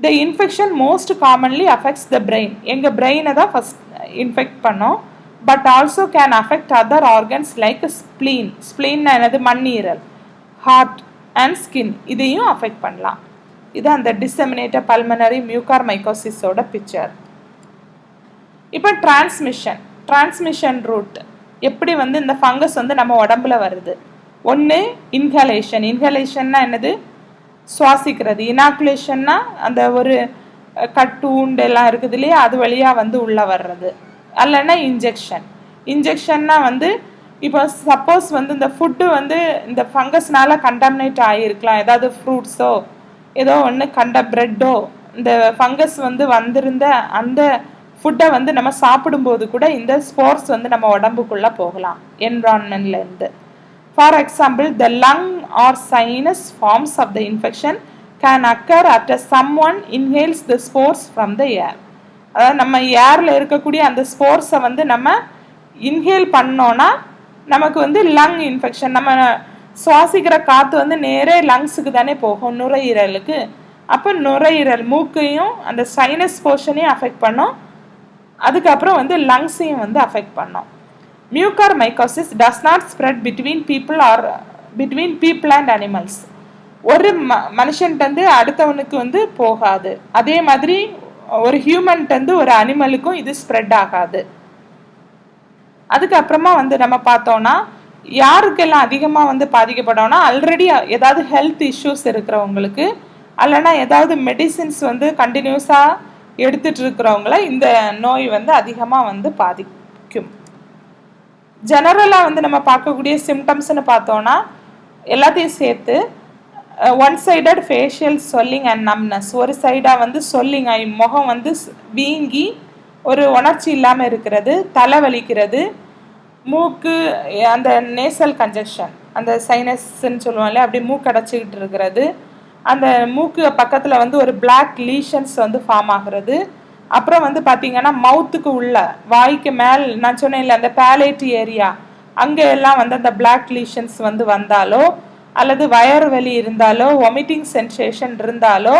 The infection most commonly affects the brain. எங்கள் பிரெயினை தான் ஃபஸ்ட் இன்ஃபெக்ட் பண்ணோம். But also can affect other organs like spleen. ஸ்ப்ளீன்னா என்னது, மண்ணீரல், ஹார்ட் அண்ட் ஸ்கின், இதையும் அஃபெக்ட் பண்ணலாம். இது அந்த டிசெமினேட்டட் பல்மனரி மியூகார்மைகோசிஸோட பிக்சர். இப்போ டிரான்ஸ்மிஷன் ரூட் எப்படி வந்து இந்த ஃபங்கஸ் வந்து நம்ம உடம்புல வருது. ஒன்று இன்ஹலேஷன்னா என்னது, சுவாசிக்கிறது. இனாக்குலேஷன்னா அந்த ஒரு கட்டு உண்டு எல்லாம் இருக்குது இல்லையா, அது வழியாக வந்து உள்ளே வர்றது. அல்லனா இன்ஜெக்ஷன்னா வந்து இப்போ சப்போஸ் வந்து இந்த ஃபுட்டு வந்து இந்த ஃபங்கஸ்னால கண்டாமினேட் ஆகியிருக்கலாம், ஏதாவது ஃப்ரூட்ஸோ ஏதோ ஒன்று ப்ரெட்டோ இந்த ஃபங்கஸ் வந்து வந்திருந்த அந்த ஃபுட்டை வந்து நம்ம சாப்பிடும்போது கூட இந்த ஸ்போர்ஸ் வந்து நம்ம உடம்புக்குள்ளே போகலாம் என்விரான்மெண்ட்லேருந்து. For example, the lung or sinus forms of the infection can occur after some one inhales the spores from the air. அதாவது நம்ம ஏரில் இருக்கக்கூடிய அந்த ஸ்போர்ஸை வந்து நம்ம இன்ஹேல் பண்ணோன்னா நமக்கு வந்து லங் இன்ஃபெக்ஷன், நம்ம சுவாசிக்கிற காற்று வந்து நேரே லங்ஸுக்கு தானே போகும், நுரையீரலுக்கு. அப்போ நுரையீரல் மூக்கையும் அந்த சைனஸ் போர்ஷனையும் அஃபெக்ட் பண்ணோம், அதுக்கப்புறம் வந்து லங்ஸையும் வந்து அஃபெக்ட் பண்ணோம். Mucormycosis does not spread between people and animals. ஒரு மனுஷன்ட்டு அடுத்தவனுக்கு வந்து போகாது. அதே மாதிரி ஒரு ஹியூமன்ட்டு ஒரு அனிமலுக்கும் இது ஸ்ப்ரெட் ஆகாது. அதுக்கப்புறமா வந்து நம்ம பார்த்தோம்னா யாருக்கெல்லாம் அதிகமாக வந்து பாதிக்கப்படோம்னா, ஆல்ரெடி ஏதாவது ஹெல்த் இஷ்யூஸ் இருக்கிறவங்களுக்கு, அல்லனா ஏதாவது மெடிசின்ஸ் வந்து கண்டினியூஸாக எடுத்துகிட்டு இருக்கிறவங்கள இந்த நோய் வந்து அதிகமாக வந்து பாதிக்கும். ஜெனரலாக வந்து நம்ம பார்க்கக்கூடிய சிம்டம்ஸ்னு பார்த்தோன்னா எல்லாத்தையும் சேர்த்து one sided facial swelling and numbness. ஒரு சைடாக வந்து சொல்லிங் ஆகி முகம் வந்து வீங்கி ஒரு உணர்ச்சி இல்லாமல் இருக்கிறது, தலை வலிக்கிறது, மூக்கு அந்த நேசல் கன்ஜெக்ஷன், அந்த சைனஸ்ன்னு சொல்லுவோம் இல்லையா, அப்படி மூக்கு அடைச்சிக்கிட்டு இருக்கிறது, அந்த மூக்கு பக்கத்தில் வந்து ஒரு பிளாக் லீஷன்ஸ் வந்து ஃபார்ம் ஆகிறது. அப்புறம் வந்து பார்த்திங்கன்னா மவுத்துக்கு உள்ள வாய்க்கு மேல் நான் சொன்னேன் இல்லை அந்த பேலேட் ஏரியா, அங்கே எல்லாம் வந்து அந்த பிளாக் லீஷன்ஸ் வந்து வந்தாலோ, அல்லது வயறு வலி இருந்தாலோ, வாமிட்டிங் சென்சேஷன் இருந்தாலோ,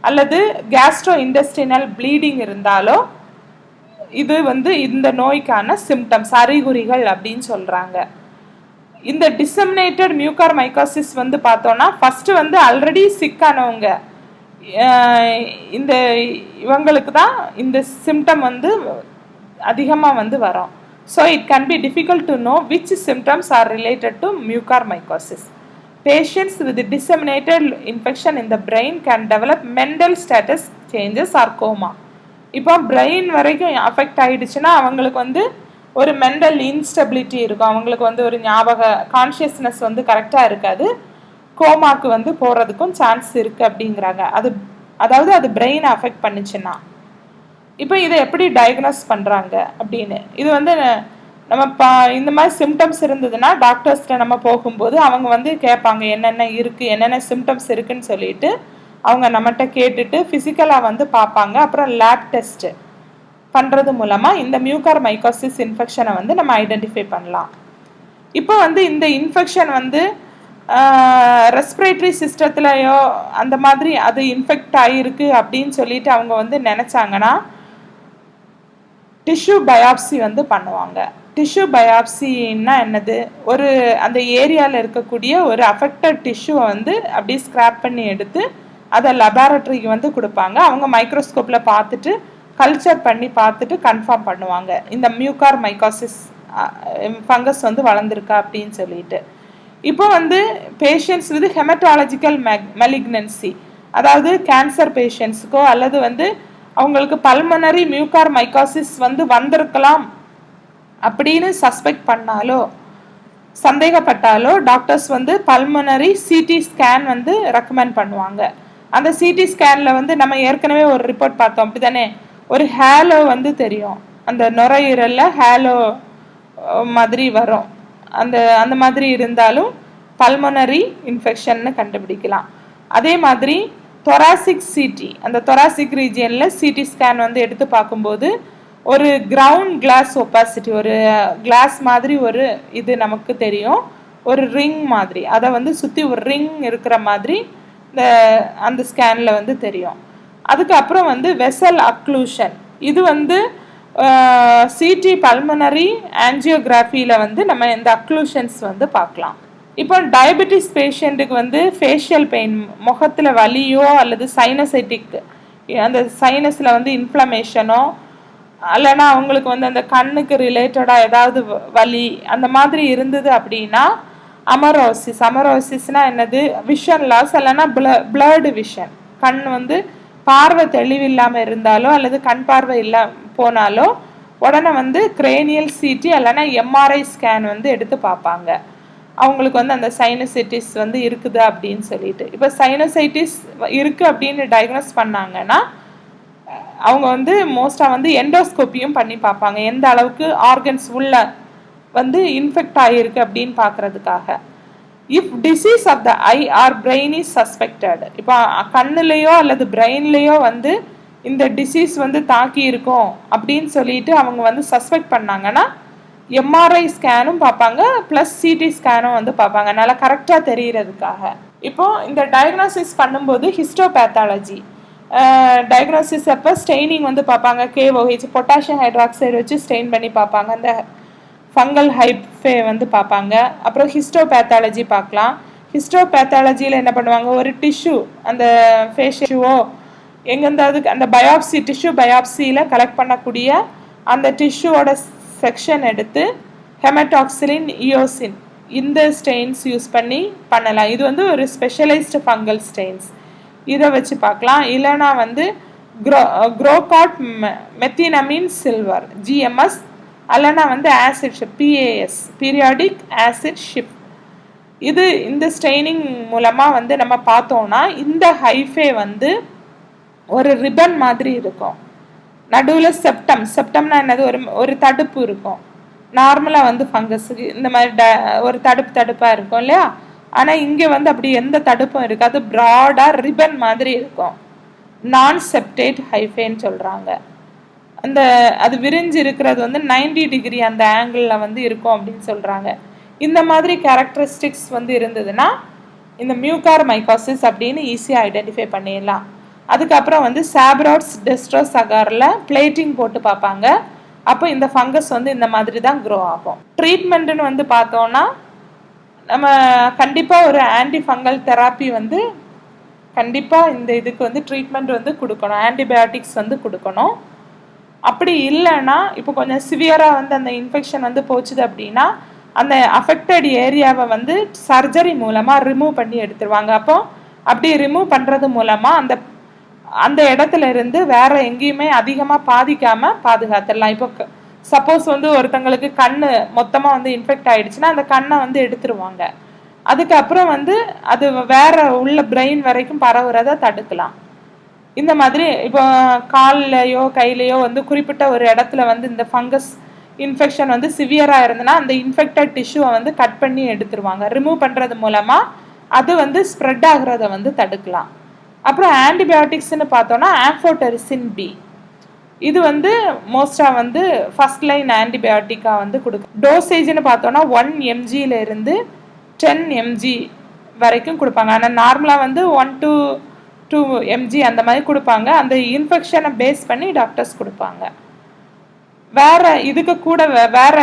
அல்லது கேஸ்ட்ரோ இன்டெஸ்டினல் ப்ளீடிங் இருந்தாலோ இது வந்து இந்த நோய்க்கான சிம்டம்ஸ், அறிகுறிகள் அப்படின்னு சொல்கிறாங்க. இந்த டிசெமினேட்டட் மியூகார்மைகோசிஸ் வந்து பார்த்தோன்னா ஃபஸ்ட்டு வந்து ஆல்ரெடி சிக்கானவங்க, இவங்களுக்கு தான் இந்த சிம்டம் வந்து அதிகமாக வந்து வரும். So it can be difficult to know which symptoms are related to mucormycosis. Patients with disseminated infection in the brain can develop mental status changes or coma. இப்போ பிரெயின் வரைக்கும் அஃபெக்ட் ஆகிடுச்சுன்னா அவங்களுக்கு வந்து ஒரு மென்டல் இன்ஸ்டெபிலிட்டி இருக்கும், அவங்களுக்கு வந்து ஒரு ஞாபக கான்ஷியஸ்னஸ் வந்து கரெக்டாக இருக்காது, கோமாக்கு வந்து போகிறதுக்கும் சான்ஸ் இருக்குது அப்படிங்கிறாங்க. அதாவது அது பிரெயினை அஃபெக்ட் பண்ணுச்சுன்னா. இப்போ இதை எப்படி டயக்னோஸ் பண்ணுறாங்க அப்படின்னு, இது வந்து நம்ம இந்த மாதிரி சிம்டம்ஸ் இருந்ததுன்னா டாக்டர்ஸ்கிட்ட நம்ம போகும்போது அவங்க வந்து கேட்பாங்க என்னென்ன இருக்குது, என்னென்ன சிம்டம்ஸ் இருக்குதுன்னு சொல்லிட்டு அவங்க நம்மகிட்ட கேட்டுட்டு ஃபிசிக்கலாக வந்து பார்ப்பாங்க. அப்புறம் லேப் டெஸ்ட்டு பண்ணுறது மூலமாக இந்த மியூகார் மைக்கோசிஸ் இன்ஃபெக்ஷனை வந்து நம்ம ஐடென்டிஃபை பண்ணலாம். இப்போ வந்து இந்த இன்ஃபெக்ஷன் வந்து ரெஸ்பிரேட்டரி சிஸ்டத்துலையோ அந்த மாதிரி அது இன்ஃபெக்ட் ஆகிருக்கு அப்படின்னு சொல்லிட்டு அவங்க வந்து நினச்சாங்கன்னா டிஷ்யூ பயாப்சி வந்து பண்ணுவாங்க. டிஷ்யூ பயாப்சின்னா என்னது, ஒரு அந்த ஏரியாவில் இருக்கக்கூடிய ஒரு அஃபெக்டட் டிஷ்யூவை வந்து அப்படியே ஸ்க்ராப் பண்ணி எடுத்து அதை லெபார்டரிக்கு வந்து கொடுப்பாங்க. அவங்க மைக்ரோஸ்கோப்பில் பார்த்துட்டு கல்ச்சர் பண்ணி பார்த்துட்டு கன்ஃபார்ம் பண்ணுவாங்க இந்த மியூகார் மைக்கோசிஸ் ஃபங்கஸ் வந்து வளர்ந்துருக்கா அப்படின்னு சொல்லிட்டு. இப்போ வந்து பேஷண்ட்ஸ் வித் ஹெமட்டாலஜிக்கல் மெலிக்னன்சி, அதாவது கேன்சர் பேஷண்ட்ஸுக்கோ அல்லது வந்து அவங்களுக்கு பல்மனரி மியூகார் மைக்கோசிஸ் வந்து வந்திருக்கலாம் அப்படின்னு சஸ்பெக்ட் பண்ணாலோ சந்தேகப்பட்டாலோ டாக்டர்ஸ் வந்து பல்மனரி சிடி ஸ்கேன் வந்து ரெக்கமெண்ட் பண்ணுவாங்க. அந்த சிடி ஸ்கேனில் வந்து நம்ம ஏற்கனவே ஒரு ரிப்போர்ட் பார்த்தோம் அப்படி தானே, ஒரு ஹேலோ வந்து தெரியும், அந்த நுரையீரலில் ஹேலோ மாதிரி வரும், அந்த மாதிரி இருந்தாலும் பல்மனரி இன்ஃபெக்ஷன்னு கண்டுபிடிக்கலாம். அதே மாதிரி தொராசிக் சிடி, அந்த தொராசிக் ரீஜியனில் சிடி ஸ்கேன் வந்து எடுத்து பார்க்கும்போது ஒரு கிரவுண்ட் கிளாஸ் ஒப்பாசிட்டி, ஒரு கிளாஸ் மாதிரி ஒரு இது நமக்கு தெரியும், ஒரு ரிங் மாதிரி, அதை வந்து சுற்றி ஒரு ரிங் இருக்கிற மாதிரி அந்த ஸ்கேனில் வந்து தெரியும். அதுக்கப்புறம் வந்து வெசல் அக்ளூஷன், இது வந்து சிடி பல்மனரி ஆஞ்சியோகிராஃபியில் வந்து நம்ம இந்த அக்ளூஷன்ஸ் வந்து பார்க்கலாம். இப்போ டயபெட்டிஸ் பேஷண்ட்டுக்கு வந்து ஃபேஷியல் பெயின், முகத்தில் வலியோ அல்லது சைனசைட்டிக், அந்த சைனஸில் வந்து இன்ஃப்ளமேஷனோ இல்லைன்னா அவங்களுக்கு வந்து அந்த கண்ணுக்கு ரிலேட்டடாக ஏதாவது வலி அந்த மாதிரி இருந்தது அப்படின்னா அமரோசிஸ்னால் என்னது, விஷன் லாஸ் இல்லைன்னா பிளர்டு விஷன், கண் வந்து பார்வை தெளிவில்லாமல் இருந்தாலோ அல்லது கண் பார்வை போனாலோ உடனே வந்து கிரேனியல் சிடி இல்லைன்னா எம்ஆர்ஐ ஸ்கேன் வந்து எடுத்து பார்ப்பாங்க அவங்களுக்கு வந்து அந்த சைனசைட்டிஸ் வந்து இருக்குது அப்படின்னு சொல்லிட்டு. இப்போ சைனசைட்டிஸ் இருக்குது அப்படின்னு டயக்னோஸ் பண்ணாங்கன்னா அவங்க வந்து மோஸ்ட்டாக வந்து எண்டோஸ்கோப்பியும் பண்ணி பார்ப்பாங்க, எந்த அளவுக்கு ஆர்கன்ஸ் உள்ள வந்து இன்ஃபெக்ட் ஆகிருக்கு அப்படின்னு பார்க்குறதுக்காக. If disease of the eye or brain is suspected, இப்போ கண்ணுலேயோ அல்லது பிரெயின்லேயோ வந்து இந்த டிசீஸ் வந்து தாக்கி இருக்கும் அப்படின்னு சொல்லிட்டு அவங்க வந்து சஸ்பெக்ட் பண்ணாங்கன்னா எம்ஆர்ஐ ஸ்கேனும் பார்ப்பாங்க ப்ளஸ் சிடி ஸ்கேனும் வந்து பார்ப்பாங்க, நல்லா கரெக்டாக தெரிகிறதுக்காக. இப்போது இந்த டயக்னோசிஸ் பண்ணும்போது ஹிஸ்டோபேத்தாலஜி டயக்னோசிஸ் அப்போ ஸ்டெயினிங் வந்து பார்ப்பாங்க, கேஓஹெச் பொட்டாசியம் ஹைட்ராக்சைடு வச்சு ஸ்டெயின் பண்ணி பார்ப்பாங்க, அந்த ஃபங்கல் ஹைஃபே வந்து பார்ப்பாங்க. அப்புறம் ஹிஸ்டோபேத்தாலஜி பார்க்கலாம். ஹிஸ்டோபேத்தாலஜியில் என்ன பண்ணுவாங்க, ஒரு டிஷ்யூ அந்த ஃபேஷியோ எங்கேருந்தாவது அந்த பயாப்சி டிஷ்யூ பயாப்சியில் கலெக்ட் பண்ணக்கூடிய அந்த டிஷ்யூவோட செக்ஷன் எடுத்து ஹெமடாக்சிலின் இயோசின் இந்த ஸ்டெயின்ஸ் யூஸ் பண்ணி பண்ணலாம். இது வந்து ஒரு ஸ்பெஷலைஸ்டு ஃபங்கல் ஸ்டெயின்ஸ், இதை வச்சு பார்க்கலாம். இல்லைனா வந்து குரோகாட் மெத்தினமின் சில்வர் ஜிஎம்எஸ் அல்லனா வந்து acid shift BAS periodic acid shift, இது இந்த ஸ்டெயினிங் மூலமாக வந்து நம்ம பார்த்தோம்னா இந்த ஹைஃபே வந்து ஒரு ரிப்பன் மாதிரி இருக்கும், நடுவில் செப்டம்னா என்னது, ஒரு தடுப்பு இருக்கும். நார்மலாக வந்து ஃபங்கஸுக்கு இந்த மாதிரி ஒரு தடுப்பாக இருக்கும் இல்லையா, ஆனால் இங்கே வந்து அப்படி எந்த தடுப்பும் இருக்காது, ப்ராடாக ரிப்பன் மாதிரி இருக்கும், நான் செப்டேட் ஹைஃபேன்னு சொல்கிறாங்க. அந்த அது விரிஞ்சு இருக்கிறது வந்து 90 டிகிரி அந்த ஆங்கிளில் வந்து இருக்கும் அப்படின்னு சொல்கிறாங்க. இந்த மாதிரி கேரக்டரிஸ்டிக்ஸ் வந்து இருந்ததுன்னா இந்த மியூகார் மைக்கோசிஸ் அப்படின்னு ஈஸியாக ஐடென்டிஃபை பண்ணிடலாம். அதுக்கப்புறம் வந்து சாப்ராட்ஸ் டெஸ்ட்ரோஸ் அகாரில் பிளேட்டிங் போட்டு பார்ப்பாங்க, அப்போ இந்த ஃபங்கஸ் வந்து இந்த மாதிரி தான் க்ரோ ஆகும். ட்ரீட்மெண்ட்டுன்னு வந்து பார்த்தோன்னா நம்ம கண்டிப்பாக ஒரு ஆன்டி ஃபங்கல் தெராப்பி வந்து கண்டிப்பாக இந்த இதுக்கு வந்து ட்ரீட்மெண்ட் வந்து கொடுக்கணும், ஆன்டிபயோட்டிக்ஸ் வந்து கொடுக்கணும். அப்படி இல்லைன்னா இப்போ கொஞ்சம் சிவியராக வந்து அந்த இன்ஃபெக்ஷன் வந்து போச்சுது அப்படின்னா அந்த அஃபெக்டட் ஏரியாவை வந்து சர்ஜரி மூலமாக ரிமூவ் பண்ணி எடுத்துருவாங்க. அப்போ அப்படி ரிமூவ் பண்ணுறது மூலமாக அந்த இடத்துல இருந்து வேற எங்கேயுமே அதிகமாக பாதிக்காமல் பாதுகாத்துடலாம். இப்போ சப்போஸ் வந்து ஒருத்தங்களுக்கு கண்ணு மொத்தமா வந்து இன்ஃபெக்ட் ஆயிடுச்சுன்னா அந்த கண்ணை வந்து எடுத்துருவாங்க. அதுக்கப்புறம் வந்து அது வேற உள்ள பிரெயின் வரைக்கும் பரவுறத தடுக்கலாம். இந்த மாதிரி இப்போ கால்லையோ கையிலையோ வந்து குறிப்பிட்ட ஒரு இடத்துல வந்து இந்த ஃபங்கஸ் இன்ஃபெக்ஷன் வந்து சிவியரா இருந்ததுன்னா அந்த இன்ஃபெக்டட் டிஷ்யூவை வந்து கட் பண்ணி எடுத்துருவாங்க. ரிமூவ் பண்றது மூலமா அது வந்து ஸ்ப்ரெட் ஆகுறத வந்து தடுக்கலாம். அப்புறம் ஆன்டிபயோட்டிக்ஸ்ன்னு பார்த்தோம்னா ஆம்ஃபோடெரிசின் பி, இது வந்து மோஸ்டா வந்து ஃபர்ஸ்ட் லைன் ஆன்டிபயோட்டிக்கா வந்து கொடுக்கும். டோசேஜ்னு பார்த்தோம்னா 1 mgல இருந்து 10 mg வரைக்கும் கொடுப்பாங்க. ஆனால் நார்மலாக வந்து 1 to 2 mg அந்த மாதிரி கொடுப்பாங்க. அந்த இன்ஃபெக்ஷனை பேஸ் பண்ணி டாக்டர்ஸ் கொடுப்பாங்க. வேற இதுக்கு கூட வேற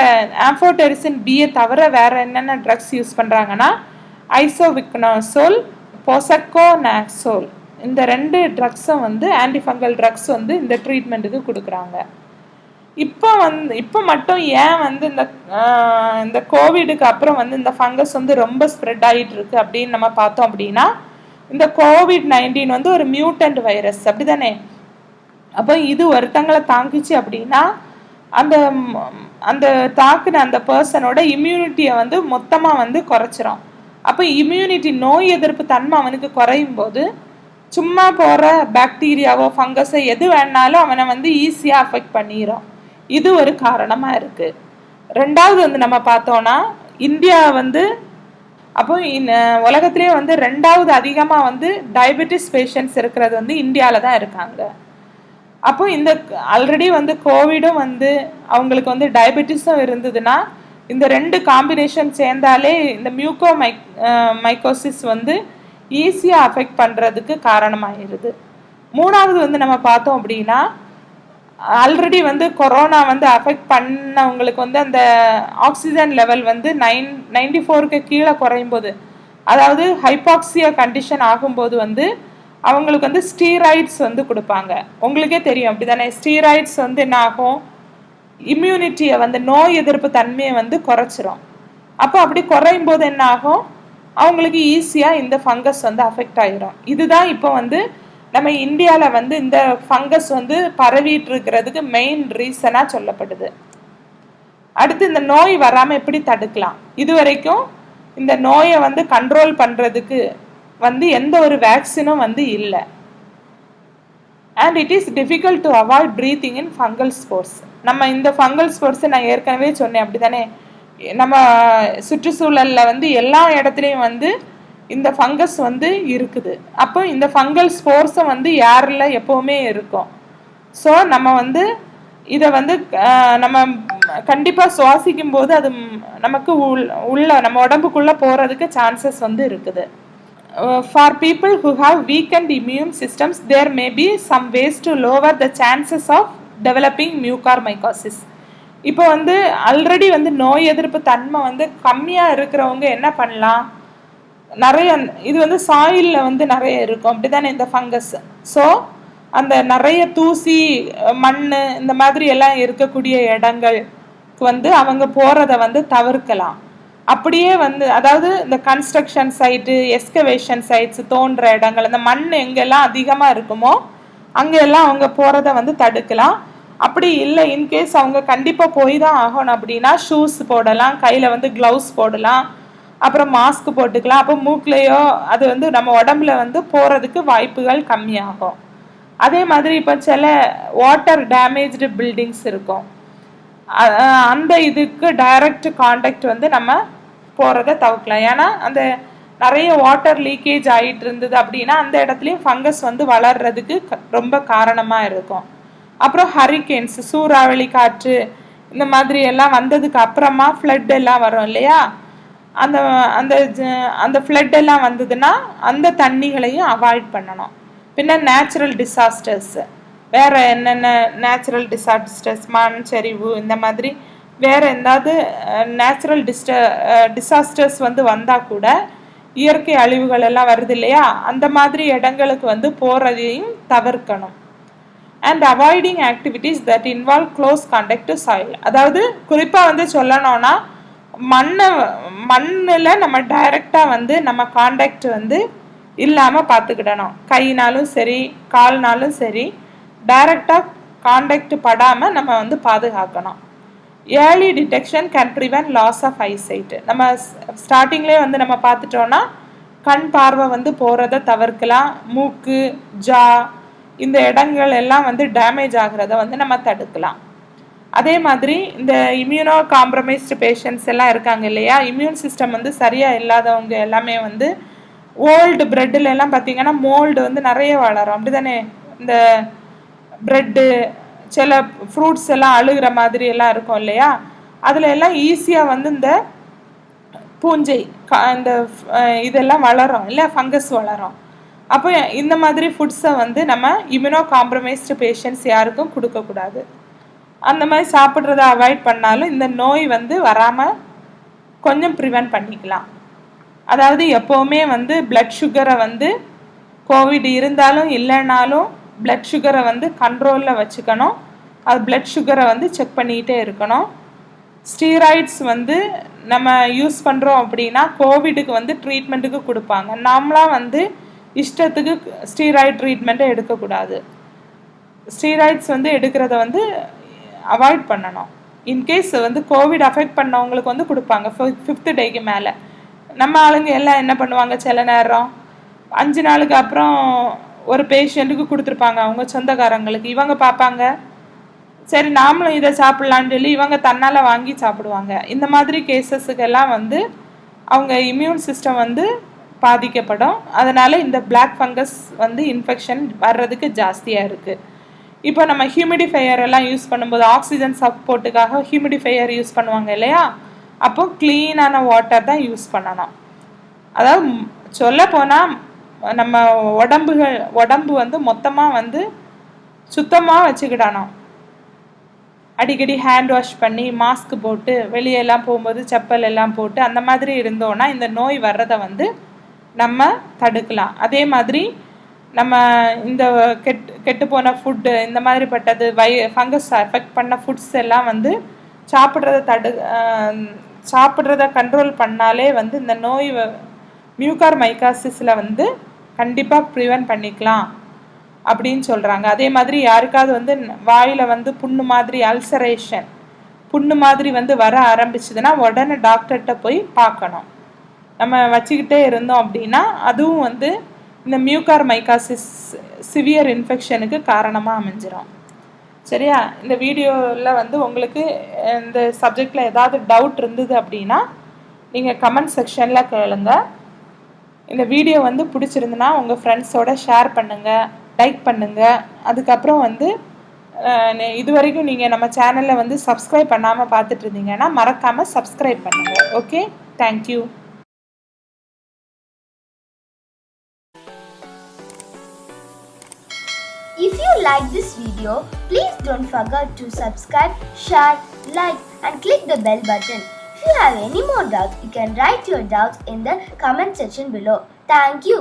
ஆம்ஃபோடெரிசின் பியை தவிர வேற என்னென்ன ட்ரக்ஸ் யூஸ் பண்ணுறாங்கன்னா ஐசோவிக்னோசோல், பொசக்கோனாசோல், இந்த 2 ட்ரக்ஸும் வந்து ஆன்டிஃபங்கல் ட்ரக்ஸ் வந்து இந்த ட்ரீட்மெண்ட்டுக்கு கொடுக்குறாங்க. இப்போ மட்டும் ஏன் வந்து இந்த கோவிடுக்கு அப்புறம் வந்து இந்த ஃபங்கஸ் வந்து ரொம்ப ஸ்ப்ரெட் ஆகிட்டு இருக்கு அப்படின்னு நம்ம பார்த்தோம் அப்படின்னா, இந்த COVID-19 வந்து ஒரு மியூட்டன்ட் வைரஸ் அப்படிதானே. அப்போ இது ஒருத்தங்களை தாக்கிச்சு அப்படின்னா அந்த அந்த தாக்குன அந்த பர்சனோட இம்யூனிட்டியை வந்து மொத்தமாக வந்து குறைச்சிரும். அப்போ இம்யூனிட்டி, நோய் எதிர்ப்பு தன்மை அவனுக்கு குறையும் போது சும்மா போகிற பாக்டீரியாவோ ஃபங்கஸோ எது வேணாலும் அவனை வந்து ஈஸியாக அஃபெக்ட் பண்ணிடும். இது ஒரு காரணமாக இருக்குது. ரெண்டாவது வந்து நம்ம பார்த்தோன்னா இந்தியா வந்து அப்போ உலகத்திலே வந்து 2வது அதிகமாக வந்து டயபெட்டிஸ் பேஷண்ட்ஸ் இருக்கிறது வந்து இந்தியாவில் தான் இருக்காங்க. அப்போ இந்த ஆல்ரெடி வந்து கோவிடும் வந்து அவங்களுக்கு வந்து டயபெட்டிஸும் இருந்ததுன்னா இந்த 2 காம்பினேஷன் சேர்ந்தாலே இந்த மைக்கோசிஸ் வந்து ஈஸியாக அஃபெக்ட் பண்ணுறதுக்கு காரணமாகிடுது. 3வது வந்து நம்ம பார்த்தோம் அப்படின்னா ஆல்ரெடி வந்து கொரோனா வந்து அஃபெக்ட் பண்ணவங்களுக்கு வந்து அந்த ஆக்சிஜன் லெவல் வந்து 94க்கு கீழே குறையும் போது, அதாவது ஹைபாக்சியா கண்டிஷன் ஆகும்போது வந்து அவங்களுக்கு வந்து ஸ்டீராய்ட்ஸ் வந்து கொடுப்பாங்க. உங்களுக்கே தெரியும் அப்படிதானே. ஸ்டீராய்ட்ஸ் வந்து என்ன ஆகும், இம்யூனிட்டியை வந்து நோய் எதிர்ப்பு தன்மையை வந்து குறைச்சிரும். அப்போ அப்படி குறையும் போது என்ன ஆகும், அவங்களுக்கு ஈஸியாக இந்த ஃபங்கஸ் வந்து அஃபெக்ட் ஆகிரும். இதுதான் இப்போ வந்து நம்ம இந்தியாவில் வந்து இந்த ஃபங்கஸ் வந்து பரவிட்டு இருக்கிறதுக்கு மெயின் ரீசனாக சொல்லப்படுது. அடுத்து இந்த நோய் வராமல் எப்படி தடுக்கலாம்? இது வரைக்கும் இந்த நோயை வந்து கண்ட்ரோல் பண்ணுறதுக்கு வந்து எந்த ஒரு வேக்சினும் வந்து இல்லை. And it is difficult to avoid breathing in fungal spores. நம்ம இந்த ஃபங்கல் ஸ்போர்ஸை நான் ஏற்கனவே சொன்னேன் அப்படிதானே. நம்ம சுற்றுச்சூழலில் வந்து எல்லா இடத்துலையும் வந்து இந்த ஃபங்கஸ் வந்து இருக்குது. அப்போ இந்த ஃபங்கல் ஸ்போர்ஸை வந்து யாரில் எப்போவுமே இருக்கும். ஸோ நம்ம வந்து இதை வந்து நம்ம கண்டிப்பாக சுவாசிக்கும் போது அது நமக்கு உள்ள நம்ம உடம்புக்குள்ளே போகிறதுக்கு சான்சஸ் வந்து இருக்குது. For people who have weakened immune systems, there may be some ways to lower the chances of developing mucormycosis. இப்போ வந்து ஆல்ரெடி வந்து நோய் எதிர்ப்பு தன்மை வந்து கம்மியாக இருக்கிறவங்க என்ன பண்ணலாம், நிறைய இது வந்து சாயிலில் வந்து நிறைய இருக்கும் அப்படிதானே இந்த ஃபங்கஸ். ஸோ அந்த நிறைய தூசி, மண், இந்த மாதிரி எல்லாம் இருக்கக்கூடிய இடங்களுக்கு வந்து அவங்க போகிறத வந்து தவிர்க்கலாம். அப்படியே வந்து அதாவது இந்த கன்ஸ்ட்ரக்ஷன் சைட்டு, எஸ்கவேஷன் சைட்ஸ், தோன்ற இடங்கள், இந்த மண் எங்கெல்லாம் அதிகமாக இருக்குமோ அங்கெல்லாம் அவங்க போகிறத வந்து தடுக்கலாம். அப்படி இல்லை, இன்கேஸ் அவங்க கண்டிப்பாக போய் தான் ஆகணும் அப்படின்னா ஷூஸ் போடலாம், கையில் வந்து க்ளவுஸ் போடலாம், அப்புறம் மாஸ்க் போட்டுக்கலாம். அப்போ மூக்கிலையோ அது வந்து நம்ம உடம்புல வந்து போகிறதுக்கு வாய்ப்புகள் கம்மியாகும். அதே மாதிரி இப்போ சில வாட்டர் டேமேஜ்டு பில்டிங்ஸ் இருக்கும், அந்த இதுக்கு டைரக்ட் கான்டாக்ட் வந்து நம்ம போகிறத தவிர்க்கலாம். ஏன்னா அந்த நிறைய வாட்டர் லீக்கேஜ் ஆகிட்டு இருந்தது அப்படின்னா அந்த இடத்துலையும் ஃபங்கஸ் வந்து வளர்றதுக்கு ரொம்ப காரணமாக இருக்கும். அப்புறம் ஹரிகேன்ஸ், சூறாவளி காற்று, இந்த மாதிரி எல்லாம் வந்ததுக்கு அப்புறமா ஃப்ளட் எல்லாம் வரும் இல்லையா, அந்த அந்த அந்த ஃப்ளட் எல்லாம் வந்ததுன்னா அந்த தண்ணிகளையும் அவாய்ட் பண்ணணும். பின்ன நேச்சுரல் டிசாஸ்டர்ஸ், வேறு என்னென்ன நேச்சுரல் டிசாஸ்டர்ஸ், மண் சரிவு, இந்த மாதிரி வேறு எந்தாவது நேச்சுரல் டிசாஸ்டர்ஸ் வந்து வந்தால் கூட, இயற்கை அழிவுகள் எல்லாம் வருது இல்லையா, அந்த மாதிரி இடங்களுக்கு வந்து போகிறதையும் தவிர்க்கணும். And avoiding activities that involve close contact to soil. அதாவது குறிப்பாக வந்து சொல்லணும்னா மண்ணில் நம்ம டைரெக்டாக வந்து நம்ம கான்டாக்ட் வந்து இல்லாமல் பார்த்துக்கிடணும். கைனாலும் சரி கால்னாலும் சரி டைரெக்டாக கான்டாக்ட் படாமல் நம்ம வந்து பாதுகாக்கணும். Early detection can prevent loss of eyesight. நம்ம ஸ்டார்டிங்லேயே வந்து நம்ம பார்த்துட்டோன்னா கண் பார்வை வந்து போகிறத தவிர்க்கலாம். மூக்கு, ஜா இந்த இடங்கள் எல்லாம் வந்து டேமேஜ் ஆகிறத வந்து நம்ம தடுக்கலாம். அதே மாதிரி இந்த இம்யூனோ காம்ப்ரமைஸ்டு பேஷண்ட்ஸ் எல்லாம் இருக்காங்க இல்லையா, இம்யூன் சிஸ்டம் வந்து சரியாக இல்லாதவங்க எல்லாமே வந்து ஓல்டு ப்ரெட்டில் எல்லாம் பார்த்திங்கன்னா மோல்டு வந்து நிறைய வளரும், அப்படி தானே? இந்த ப்ரெட்டு சில ஃப்ரூட்ஸ் எல்லாம் அழுகிற மாதிரி எல்லாம் இருக்கும் இல்லையா, அதில் எல்லாம் ஈஸியாக வந்து இந்த பூஞ்சை இந்த இதெல்லாம் வளரும் இல்லை, ஃபங்கஸ் வளரும். அப்போ இந்த மாதிரி ஃபுட்ஸை வந்து நம்ம இம்யூனோ காம்ப்ரமைஸ்டு பேஷண்ட்ஸ் யாருக்கும் கொடுக்கக்கூடாது. அந்த மாதிரி சாப்பிட்றத அவாய்ட் பண்ணாலும் இந்த நோய் வந்து வராமல் கொஞ்சம் ப்ரிவென்ட் பண்ணிக்கலாம். அதாவது எப்போவுமே வந்து பிளட் சுகரை வந்து கோவிட் இருந்தாலும் இல்லைனாலும் பிளட் சுகரை வந்து கண்ட்ரோலில் வச்சுக்கணும். அது பிளட் சுகரை வந்து செக் பண்ணிக்கிட்டே இருக்கணும். ஸ்டீராய்ட்ஸ் வந்து நம்ம யூஸ் பண்ணுறோம் அப்படின்னா கோவிடுக்கு வந்து ட்ரீட்மெண்ட்டுக்கு கொடுப்பாங்க. நாமளாக வந்து இஷ்டத்துக்கு ஸ்டீராய்ட் ட்ரீட்மெண்ட்டை எடுக்கக்கூடாது. ஸ்டீராய்ட்ஸ் வந்து எடுக்கிறத வந்து அவாய்ட் பண்ணணும். இன்கேஸ் வந்து கோவிட் அஃபெக்ட் பண்ணவங்களுக்கு வந்து கொடுப்பாங்க 5th டேக்கு மேலே. நம்ம ஆளுங்க எல்லாம் என்ன பண்ணுவாங்க, சில நேரம் 5 நாளுக்கு அப்புறம் ஒரு பேஷண்ட்டுக்கு கொடுத்துருப்பாங்க அவங்க சொந்தக்காரங்களுக்கு. இவங்க பார்ப்பாங்க, சரி நாமளும் இதை சாப்பிட்லான்னு சொல்லி இவங்க தன்னால் வாங்கி சாப்பிடுவாங்க. இந்த மாதிரி கேசஸுக்கெல்லாம் வந்து அவங்க இம்யூன் சிஸ்டம் வந்து பாதிக்கப்படும். அதனால் இந்த பிளாக் ஃபங்கஸ் வந்து இன்ஃபெக்ஷன் வர்றதுக்கு ஜாஸ்தியாக இருக்குது. இப்போ நம்ம ஹியூமிடிஃபையர் எல்லாம் யூஸ் பண்ணும்போது ஆக்சிஜன் சப்போர்ட்டுக்காக ஹியூமிடிஃபையர் யூஸ் பண்ணுவாங்க இல்லையா, அப்போ க்ளீனான வாட்டர் தான் யூஸ் பண்ணணும். அதாவது சொல்ல போனால் நம்ம உடம்பு வந்து மொத்தமாக வந்து சுத்தமாக வச்சுக்கிடணும். அடிக்கடி ஹேண்ட் வாஷ் பண்ணி மாஸ்க் போட்டு வெளியெல்லாம் போகும்போது செப்பல் எல்லாம் போட்டு அந்த மாதிரி இருந்தோன்னா இந்த நோய் வர்றதை வந்து நம்ம தடுக்கலாம். அதே மாதிரி நம்ம இந்த கெட்டு போன ஃபுட்டு இந்த மாதிரிப்பட்டது ஃபங்கஸ் எஃபெக்ட் பண்ண ஃபுட்ஸ் எல்லாம் வந்து சாப்பிட்றத கண்ட்ரோல் பண்ணாலே வந்து இந்த நோய் மியூகார் மைக்காசிஸில் வந்து கண்டிப்பாக ப்ரிவென்ட் பண்ணிக்கலாம் அப்படின்னு சொல்கிறாங்க. அதே மாதிரி யாருக்காவது வந்து வாயில் வந்து புண்ணு மாதிரி அல்சரேஷன் புண்ணு மாதிரி வந்து வர ஆரம்பிச்சதுன்னா உடனே டாக்டர்கிட்ட போய் பார்க்கணும். நம்ம வச்சுக்கிட்டே இருந்தோம் அப்படின்னா அதுவும் வந்து இந்த மியூகார் மைக்காசிஸ் சிவியர் இன்ஃபெக்ஷனுக்கு காரணமாக அமைஞ்சிரும். சரியா? இந்த வீடியோவில் வந்து உங்களுக்கு இந்த சப்ஜெக்டில் ஏதாவது டவுட் இருந்தது அப்படின்னா நீங்கள் கமெண்ட் செக்ஷனில் கேளுங்க. இந்த வீடியோ வந்து பிடிச்சிருந்துன்னா உங்கள் ஃப்ரெண்ட்ஸோட ஷேர் பண்ணுங்கள், லைக் பண்ணுங்கள். அதுக்கப்புறம் வந்து இது வரைக்கும் நீங்கள் நம்ம சேனலில் வந்து சப்ஸ்கிரைப் பண்ணாமல் பார்த்துட்டு இருந்தீங்கன்னா மறக்காமல் சப்ஸ்கிரைப் பண்ணுங்கள். Okay, thank you. If you like this video, please don't forget to subscribe, share, like and click the bell button. If you have any more doubts, you can write your doubts in the comment section below. Thank you.